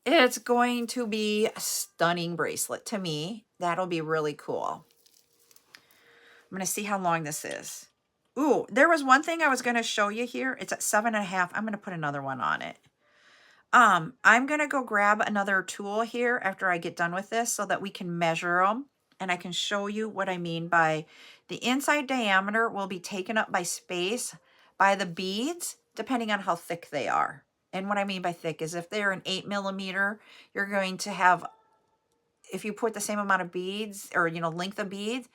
it's going to be a stunning bracelet to me. That'll be really cool. I'm going to see how long this is. Ooh, there was one thing I was going to show you here. It's at 7.5. I'm going to put another one on it. I'm going to go grab another tool here after I get done with this so that we can measure them. And I can show you what I mean by the inside diameter will be taken up by space by the beads, depending on how thick they are. And what I mean by thick is if they're an 8 millimeter, you're going to have, if you put the same amount of beads or, length of beads,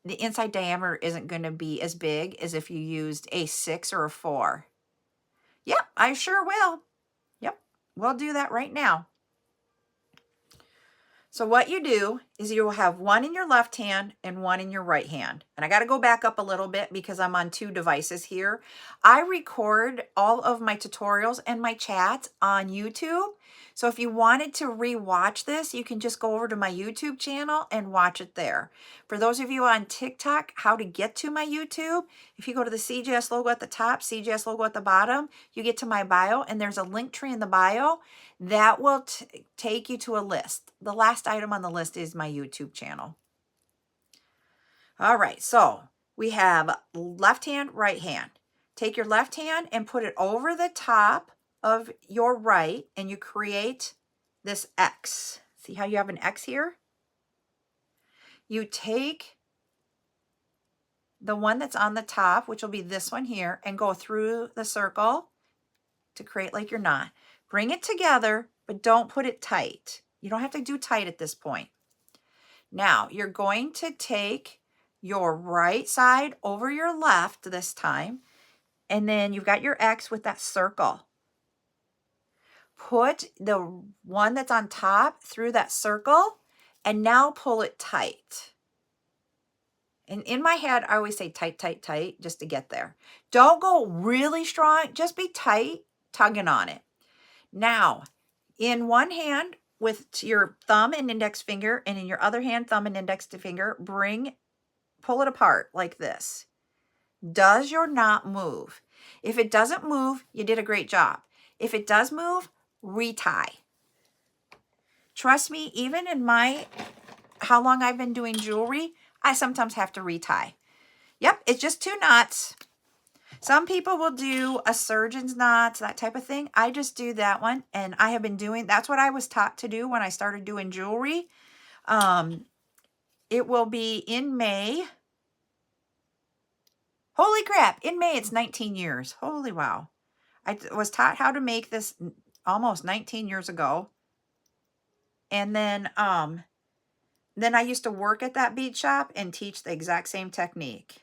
the inside diameter isn't going to be as big as if you used a 6 or a 4. Yep, I sure will. Yep, we'll do that right now. So what you do is you will have one in your left hand and one in your right hand. And I got to go back up a little bit because I'm on 2 devices here. I record all of my tutorials and my chats on YouTube. So if you wanted to re-watch this, you can just go over to my YouTube channel and watch it there. For those of you on TikTok, how to get to my YouTube, if you go to the CJS logo at the top, CJS logo at the bottom, you get to my bio and there's a link tree in the bio that will take you to a list. The last item on the list is my YouTube channel. All right, so we have left hand, right hand. Take your left hand and put it over the top of your right, and you create this X. See how you have an X here? You take the one that's on the top, which will be this one here, and go through the circle to create like your knot. Bring it together, but don't put it tight. You don't have to do tight at this point. Now, you're going to take your right side over your left this time, and then you've got your X with that circle. Put the one that's on top through that circle, and now pull it tight. And in my head, I always say tight, tight, tight, just to get there. Don't go really strong. Just be tight, tugging on it. Now, in one hand with your thumb and index finger, and in your other hand, thumb and index finger, pull it apart like this. Does your knot move? If it doesn't move, you did a great job. If it does move, retie. Trust me, even in how long I've been doing jewelry, I sometimes have to retie. Yep, it's just 2 knots. Some people will do a surgeon's knot, that type of thing. I just do that one, and I have been doing, that's what I was taught to do when I started doing jewelry. It will be in May. Holy crap, in May it's 19 years. Holy wow. I was taught how to make this almost 19 years ago. And then I used to work at that bead shop and teach the exact same technique.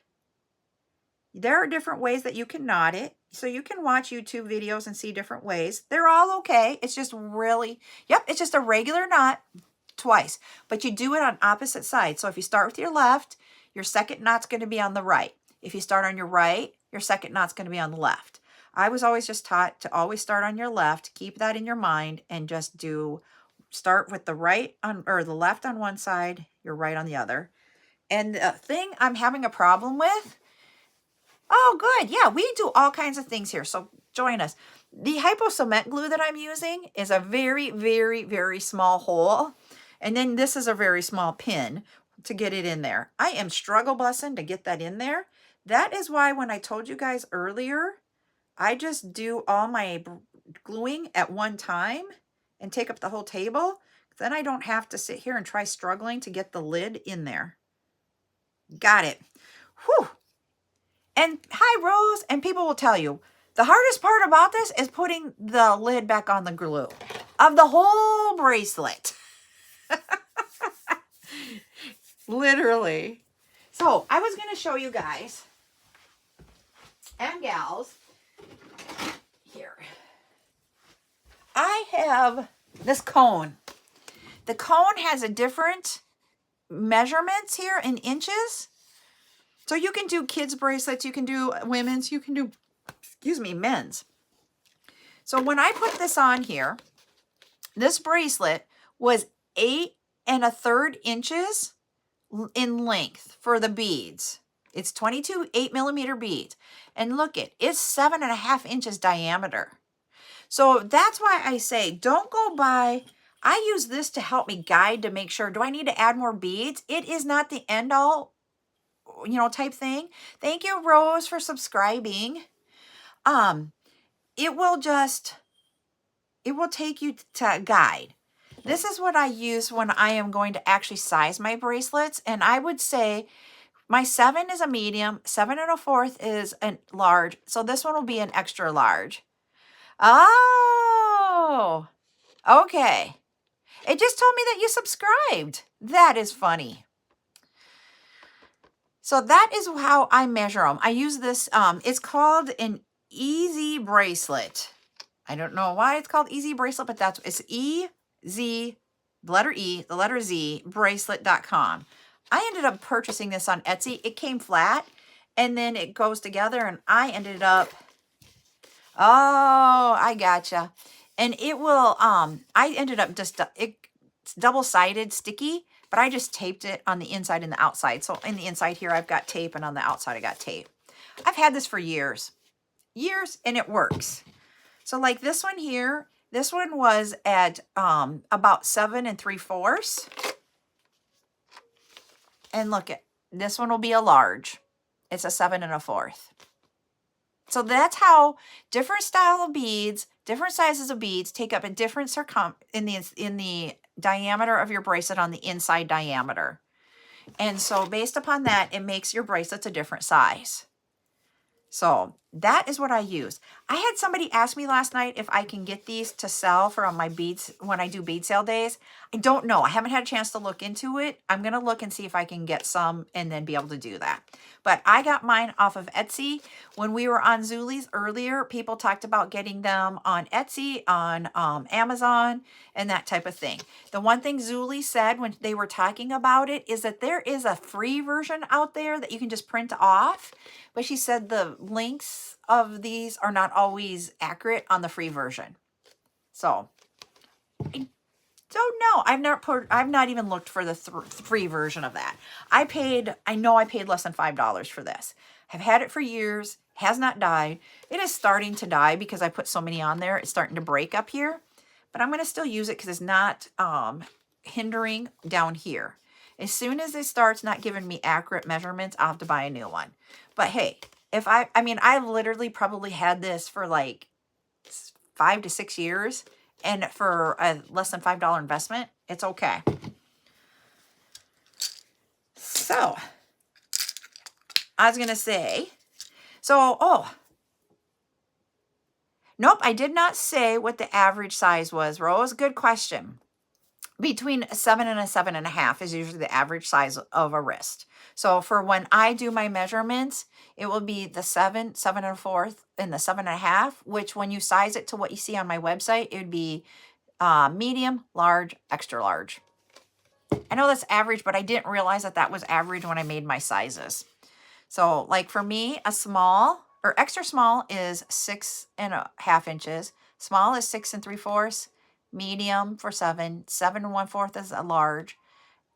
There are different ways that you can knot it. So you can watch YouTube videos and see different ways. They're all okay. It's just really, it's just a regular knot twice. But you do it on opposite sides. So if you start with your left, your second knot's going to be on the right. If you start on your right, your second knot's going to be on the left. I was always just taught to always start on your left, keep that in your mind, and just start with the right on, or the left on one side, your right on the other. And the thing I'm having a problem with, oh, good. Yeah, we do all kinds of things here. So join us. The hypo cement glue that I'm using is a very, very, very small hole. And then this is a very small pin to get it in there. I am struggle bussing to get that in there. That is why when I told you guys earlier, I just do all my gluing at one time and take up the whole table. Then I don't have to sit here and try struggling to get the lid in there. Got it. Whew. And hi, Rose. And people will tell you, the hardest part about this is putting the lid back on the glue of the whole bracelet. Literally. So I was going to show you guys and gals here. I have this cone. The cone has a different measurements here in inches. So you can do kids bracelets, you can do women's, you can do, men's. So when I put this on here, this bracelet was 8 1/3 inches in length for the beads. It's 22 8mm beads. And look it's 7.5 inches diameter. So that's why I say, don't go by, I use this to help me guide to make sure, do I need to add more beads? It is not the end all, type thing. Thank you, Rose, for subscribing. It will take you to a guide. This is what I use when I am going to actually size my bracelets. And I would say my 7 is a medium, 7 1/4 is a large. So this one will be an extra large. Oh, okay. It just told me that you subscribed. That is funny. So that is how I measure them. I use this, it's called an easy bracelet. I don't know why it's called easy bracelet, but it's E-Z, the letter Z, bracelet.com. I ended up purchasing this on Etsy. It came flat and then it goes together and I ended up, oh, I gotcha. And it will, I ended up just, it's double-sided sticky, but I just taped it on the inside and the outside. So in the inside here, I've got tape, and on the outside, I got tape. I've had this for years, and it works. So like this one here, this one was at about 7 3/4. And look this one will be a large. It's a 7 1/4. So that's how different style of beads, different sizes of beads take up a different in the diameter of your bracelet on the inside diameter. And so based upon that, it makes your bracelets a different size. So that is what I use. I had somebody ask me last night if I can get these to sell for my beads when I do bead sale days. I don't know. I haven't had a chance to look into it. I'm going to look and see if I can get some and then be able to do that. But I got mine off of Etsy. When we were on Zulie's earlier, people talked about getting them on Etsy, on Amazon, and that type of thing. The one thing Zulie said when they were talking about it is that there is a free version out there that you can just print off. But she said the links of these are not always accurate on the free version. So I don't know. I've not even looked for the free version of that. I know I paid less than $5 for this. I've had it for years, has not died. It is starting to die because I put so many on there. It's starting to break up here, but I'm going to still use it because it's not hindering down here. As soon as it starts not giving me accurate measurements, I'll have to buy a new one. But hey, if I literally probably had this for like 5 to 6 years, and for a less than $5 investment, it's okay. So, I was going to say, nope, I did not say what the average size was, Rose. Good question. Between a 7 and a 7.5 is usually the average size of a wrist. So for when I do my measurements, it will be the 7, 7 1/4, and the 7.5, which when you size it to what you see on my website, it would be medium, large, extra large. I know that's average, but I didn't realize that that was average when I made my sizes. So like for me, a small or extra small is 6.5 inches. Small is 6 3/4. Medium for 7. 7 1/4 is a large.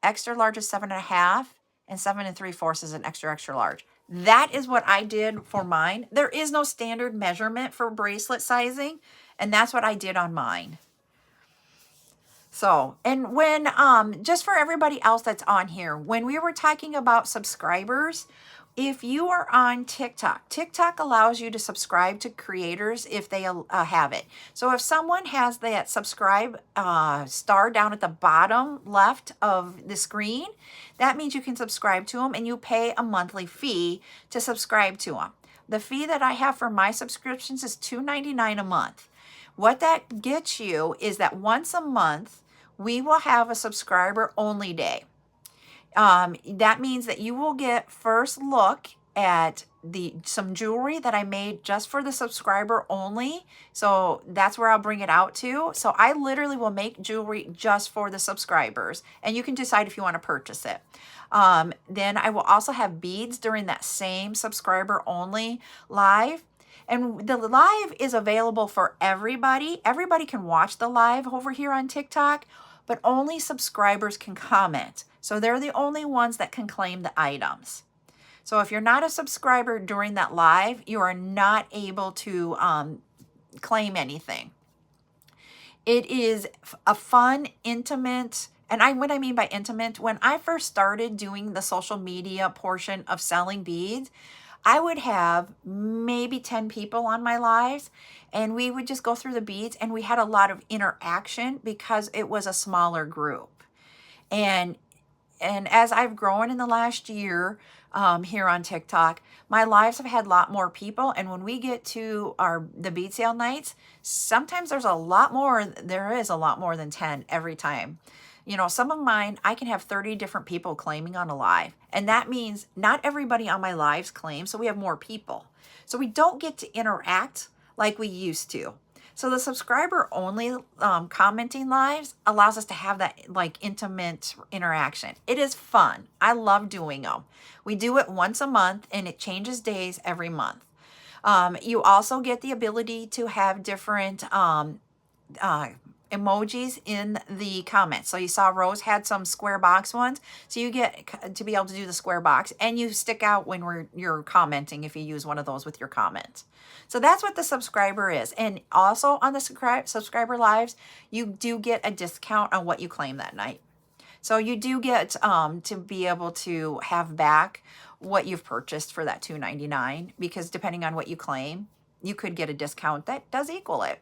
Extra large is 7.5, and 7 3/4 is an extra extra large. That is what I did for mine. There is no standard measurement for bracelet sizing, and that's what I did on mine. So, and when, just for everybody else that's on here, when we were talking about subscribers, if you are on TikTok, TikTok allows you to subscribe to creators if they have it. So if someone has that subscribe star down at the bottom left of the screen, that means you can subscribe to them, and you pay a monthly fee to subscribe to them. The fee that I have for my subscriptions is $2.99 a month. What that gets you is that once a month, we will have a subscriber only day. That means that you will get first look at some jewelry that I made just for the subscriber only. So that's where I'll bring it out to. So I literally will make jewelry just for the subscribers, and you can decide if you want to purchase it. Then I will also have beads during that same subscriber only live. And the live is available for everybody. Everybody can watch the live over here on TikTok, but only subscribers can comment. So they're the only ones that can claim the items. So if you're not a subscriber during that live, you are not able to claim anything. It is a fun, intimate, and what I mean by intimate, when I first started doing the social media portion of selling beads, I would have maybe 10 people on my lives, and we would just go through the beads, and we had a lot of interaction because it was a smaller group. And as I've grown in the last year here on TikTok, my lives have had a lot more people. And when we get to the bead sale nights, sometimes there is a lot more than 10 every time. You know, some of mine, I can have 30 different people claiming on a live. And that means not everybody on my lives claims, so we have more people. So we don't get to interact like we used to. So the subscriber only commenting lives allows us to have that like intimate interaction. It is fun. I love doing them. We do it once a month, and it changes days every month. You also get the ability to have different emojis in the comments. So you saw Rose had some square box ones. So you get to be able to do the square box, and you stick out when you're commenting if you use one of those with your comments. So that's what the subscriber is. And also on the subscriber lives, you do get a discount on what you claim that night. So you do get to be able to have back what you've purchased for that $2.99, because depending on what you claim, you could get a discount that does equal it.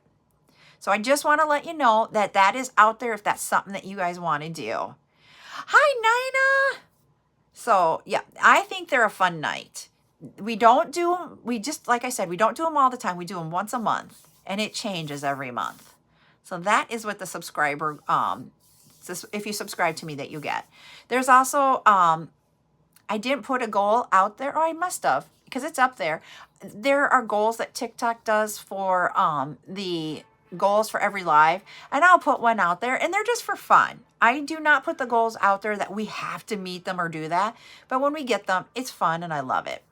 So I just want to let you know that that is out there if that's something that you guys want to do. Hi, Nina. So yeah, I think they're a fun night. We don't do them. Like I said, we don't do them all the time. We do them once a month, and it changes every month. So that is what the subscriber, if you subscribe to me, that you get. There's also, I didn't put a goal out there, or I must have, because it's up there. There are goals that TikTok does for the goals for every live, and I'll put one out there, and they're just for fun. I do not put the goals out there that we have to meet them or do that, but when we get them, it's fun and I love it.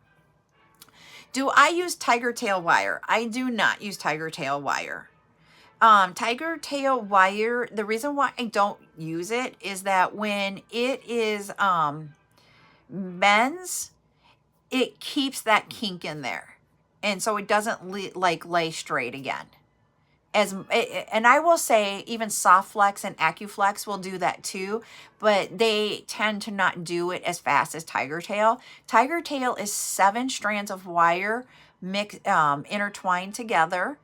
Do I use tiger tail wire? I do not use tiger tail wire. Tiger tail wire, the reason why I don't use it is that when it is bends, it keeps that kink in there, and so it doesn't lay straight again. And I will say even Soft Flex and AccuFlex will do that too, but they tend to not do it as fast as Tiger Tail. Tiger Tail is 7 strands of wire intertwined together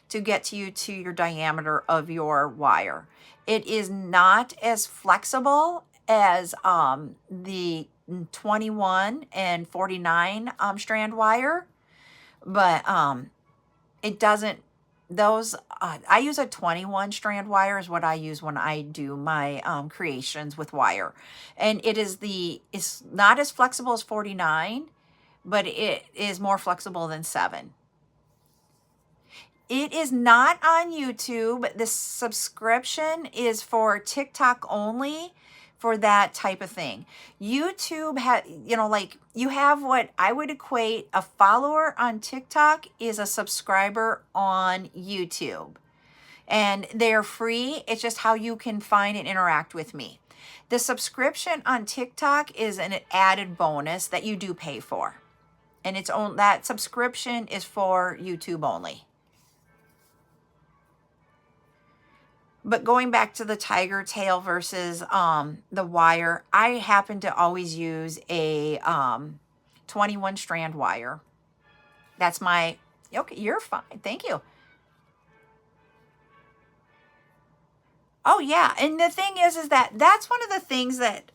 to get you to your diameter of your wire. It is not as flexible as the 21 and 49 strand wire, but it doesn't. I use a 21 strand wire is what I use when I do my creations with wire. And it's not as flexible as 49, but it is more flexible than 7. It is not on YouTube. The subscription is for TikTok only for that type of thing. YouTube like you have what I would equate a follower on TikTok is a subscriber on YouTube. And they're free. It's just how you can find and interact with me. The subscription on TikTok is an added bonus that you do pay for. And that subscription is for YouTube only. But going back to the tiger tail versus the wire, I happen to always use a 21 strand wire. That's my, okay, you're fine. Thank you. Oh yeah. And the thing is that that's one of the things that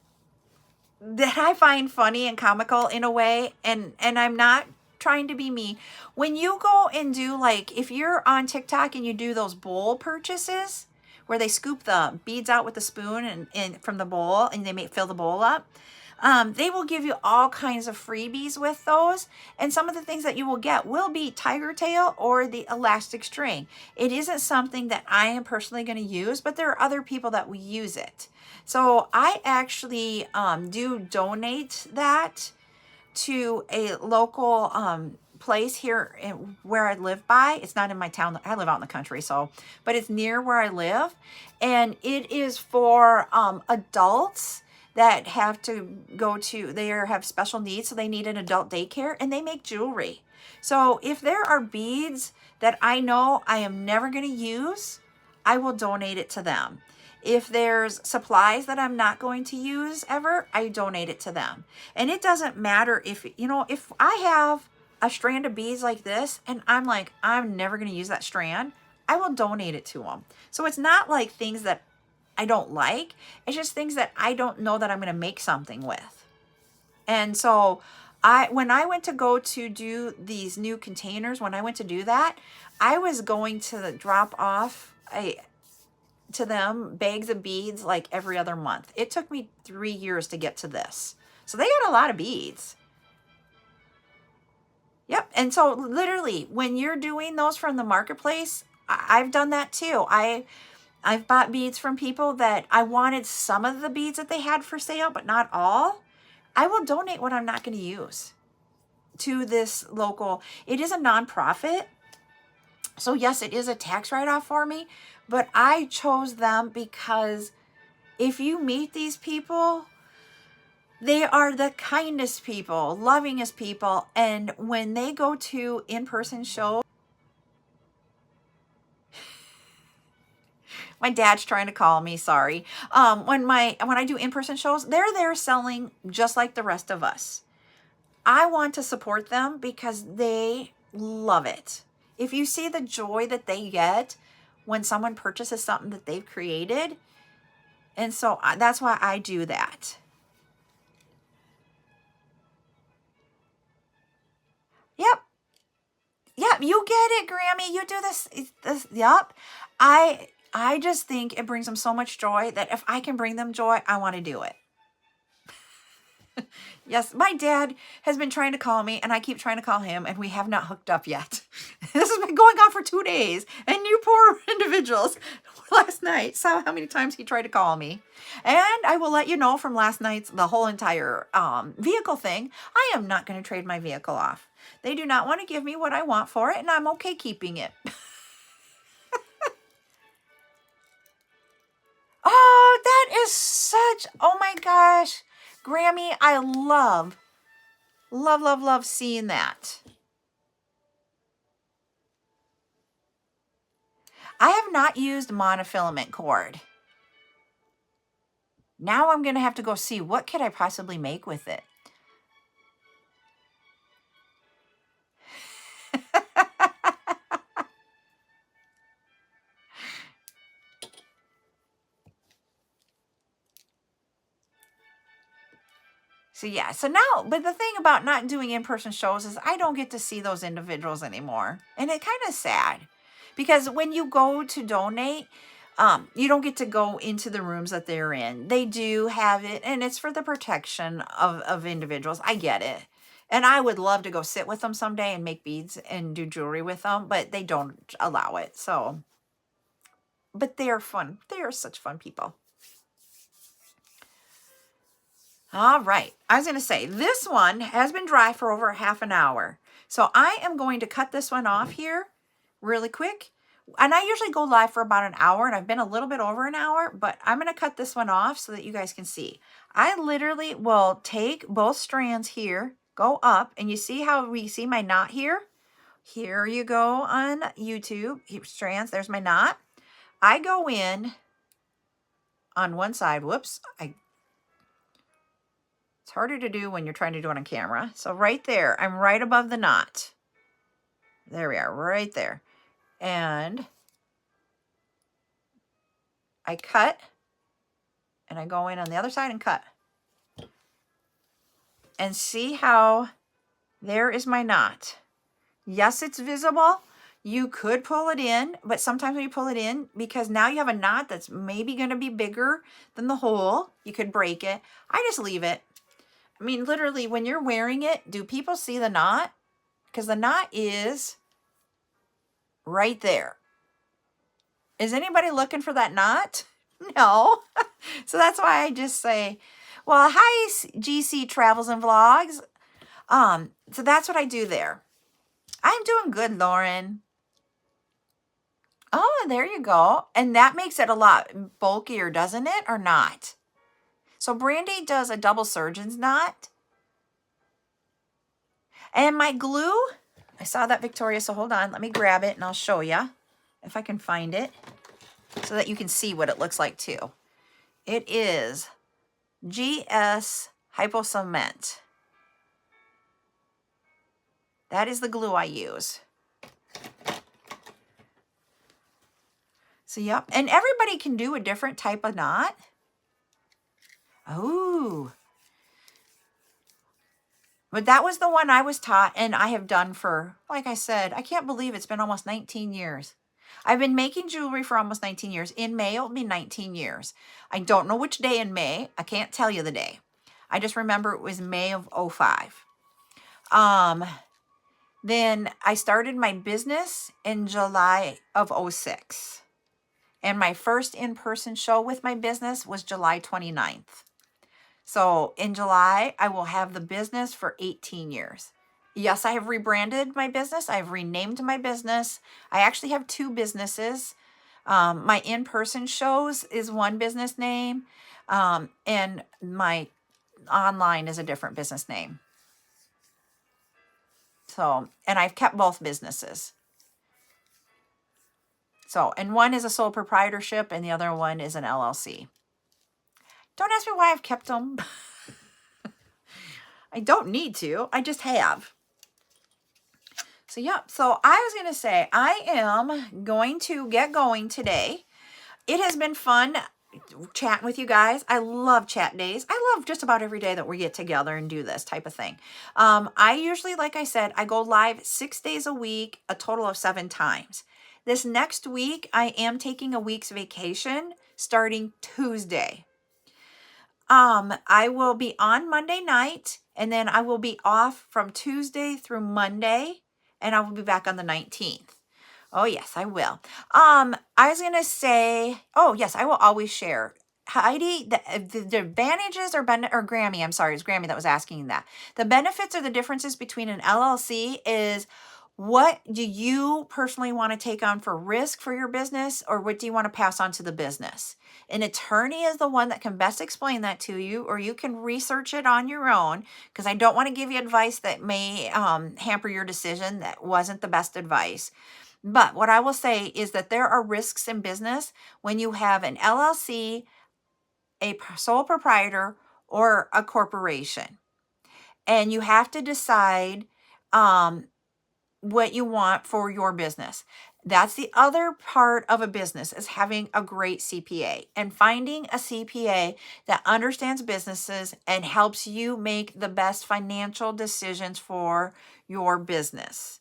I find funny and comical in a way. And I'm not trying to be me. When you go and do, like, if you're on TikTok and you do those bowl purchases where they scoop the beads out with the spoon and from the bowl and they fill the bowl up, they will give you all kinds of freebies with those. And some of the things that you will get will be tiger tail or the elastic string. It isn't something that I am personally going to use, but there are other people that will use it. So I actually do donate that to a local place here where I live by. It's not in my town. I live out in the country, but it's near where I live. And it is for adults that have to they have special needs, so they need an adult daycare, and they make jewelry. So if there are beads that I know I am never going to use, I will donate it to them. If there's supplies that I'm not going to use ever, I donate it to them. And it doesn't matter if I have a strand of beads like this and I'm like, I'm never going to use that strand, I will donate it to them. So it's not like things that I don't like. It's just things that I don't know that I'm going to make something with. And so when I went to go to do these new containers, when I went to do that, I was going to drop off to them bags of beads like every other month. It took me 3 years to get to this. So they got a lot of beads. Yep. And so literally when you're doing those from the marketplace, I've done that too. I've bought beads from people that I wanted some of the beads that they had for sale, but not all. I will donate what I'm not going to use to this local. It is a nonprofit. So yes, it is a tax write-off for me, but I chose them because if you meet these people, they are the kindest people, lovingest people. And when they go to in-person shows, my dad's trying to call me, sorry. When I do in-person shows, they're there selling just like the rest of us. I want to support them because they love it. If you see the joy that they get when someone purchases something that they've created, and so that's why I do that. Yep. Yep, you get it, Grammy. You do this. Yep. I just think it brings them so much joy that if I can bring them joy, I want to do it. Yes, my dad has been trying to call me, and I keep trying to call him, and we have not hooked up yet. This has been going on for 2 days, and you poor individuals. Last night saw how many times he tried to call me. And I will let you know from last night's, the whole entire vehicle thing, I am not going to trade my vehicle off. They do not want to give me what I want for it, and I'm okay keeping it. Oh, that is oh my gosh. Grammy, I love seeing that. I have not used monofilament cord. Now I'm going to have to go see what could I possibly make with it. So yeah, so now, but the thing about not doing in-person shows is I don't get to see those individuals anymore. And it kind of sad because when you go to donate, you don't get to go into the rooms that they're in. They do have it, and it's for the protection of individuals. I get it. And I would love to go sit with them someday and make beads and do jewelry with them, but they don't allow it. So, but they are fun. They are such fun people. All right. I was going to say, this one has been dry for over half an hour. So I am going to cut this one off here really quick. And I usually go live for about an hour, and I've been a little bit over an hour, but I'm going to cut this one off so that you guys can see. I literally will take both strands here, go up, and you see how we see my knot here? Here you go on YouTube, here, strands, there's my knot. I go in on one side, whoops, it's harder to do when you're trying to do it on camera. So right there, I'm right above the knot. There we are, right there. And I cut, and I go in on the other side and cut. And see how there is my knot. Yes, it's visible. You could pull it in, but sometimes when you pull it in, because now you have a knot that's maybe going to be bigger than the hole, you could break it. I just leave it. I mean, literally, when you're wearing it, do people see the knot? Because the knot is right there. Is anybody looking for that knot? No. So that's why I just say, well, hi, GC Travels and Vlogs. So that's what I do there. I'm doing good, Lauren. Oh, there you go. And that makes it a lot bulkier, doesn't it, or not? So Brandy does a double surgeon's knot. And my glue, I saw that, Victoria, so hold on. Let me grab it, and I'll show you if I can find it so that you can see what it looks like, too. It is GS Hypo Cement. That is the glue I use. So, yep. And everybody can do a different type of knot. Oh. But that was the one I was taught, and I have done for, like I said, I can't believe it's been almost 19 years. I've been making jewelry for almost 19 years. In May, it'll be 19 years. I don't know which day in May. I can't tell you the day. I just remember it was May of 05. Then I started my business in July of 06. And my first in-person show with my business was July 29th. So in July, I will have the business for 18 years. Yes, I have rebranded my business. I've renamed my business. I actually have two businesses. My in-person shows is one business name, and my online is a different business name. So, and I've kept both businesses. So, and one is a sole proprietorship and the other one is an LLC. Don't ask me why I've kept them. I don't need to. I just have. So, yep. So I was going to say, I am going to get going today. It has been fun chatting with you guys. I love chat days. I love just about every day that we get together and do this type of thing. I usually, like I said, I go live 6 days a week, a total of 7 times. This next week, I am taking a week's vacation starting Tuesday. I will be on Monday night, and then I will be off from Tuesday through Monday, and I will be back on the 19th. Oh, yes, I will. I was going to say, oh, yes, I will always share. Heidi, the advantages or Grammy, I'm sorry, it was Grammy that was asking that. The benefits or the differences between an LLC is, what do you personally want to take on for risk for your business, or what do you want to pass on to the business? An attorney is the one that can best explain that to you, or you can research it on your own, because I don't want to give you advice that may hamper your decision. That wasn't the best advice. But what I will say is that there are risks in business when you have an LLC, a sole proprietor, or a corporation. And you have to decide what you want for your business. That's the other part of a business, is having a great CPA and finding a CPA that understands businesses and helps you make the best financial decisions for your business.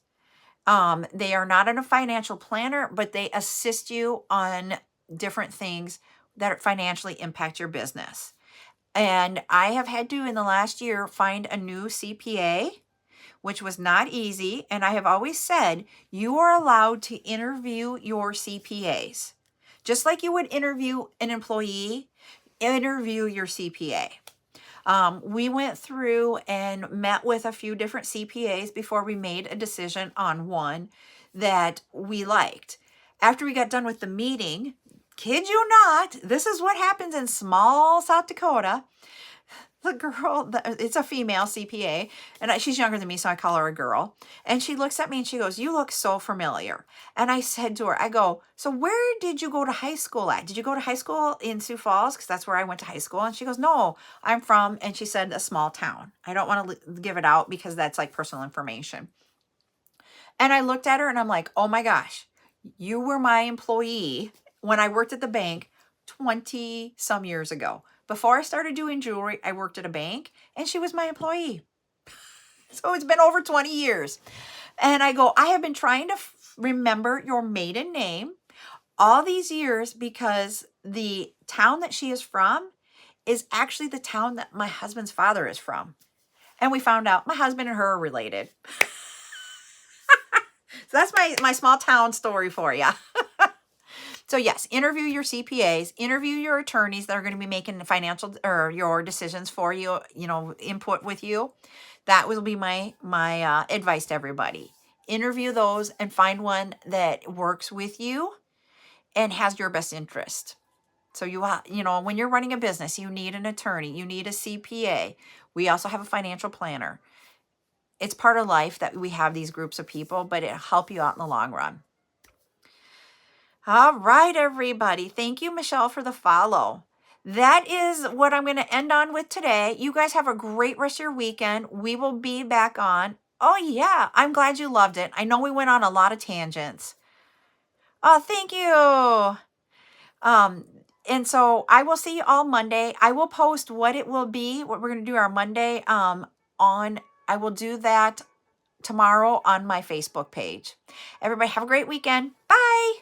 They are not a financial planner, but they assist you on different things that financially impact your business. And I have had to, in the last year, find a new CPA, which was not easy. And I have always said, you are allowed to interview your CPAs. Just like you would interview an employee, interview your CPA. We went through and met with a few different CPAs before we made a decision on one that we liked. After we got done with the meeting, kid you not, this is what happens in small South Dakota. The girl, it's a female CPA, and she's younger than me, so I call her a girl. And she looks at me and she goes, "You look so familiar." And I said to her, I go, "So where did you go to high school at? Did you go to high school in Sioux Falls? Because that's where I went to high school." And she goes, "No, I'm from," and she said, "a small town. I don't want to give it out because that's like personal information." And I looked at her and I'm like, "Oh my gosh, you were my employee when I worked at the bank 20 some years ago. Before I started doing jewelry, I worked at a bank and she was my employee." So it's been over 20 years. And I go, "I have been trying to remember your maiden name all these years because the town that she is from is actually the town that my husband's father is from." And we found out my husband and her are related. So that's my small town story for you. So yes, interview your CPAs, interview your attorneys that are going to be making the financial or your decisions for you, input with you. That will be my advice to everybody. Interview those and find one that works with you and has your best interest. So when you're running a business, you need an attorney, you need a CPA. We also have a financial planner. It's part of life that we have these groups of people, but it'll help you out in the long run. All right, everybody. Thank you, Michelle, for the follow. That is what I'm going to end on with today. You guys have a great rest of your weekend. We will be back on. Oh, yeah. I'm glad you loved it. I know we went on a lot of tangents. Oh, thank you. And so I will see you all Monday. I will post what it will be, what we're going to do our Monday I will do that tomorrow on my Facebook page. Everybody have a great weekend. Bye.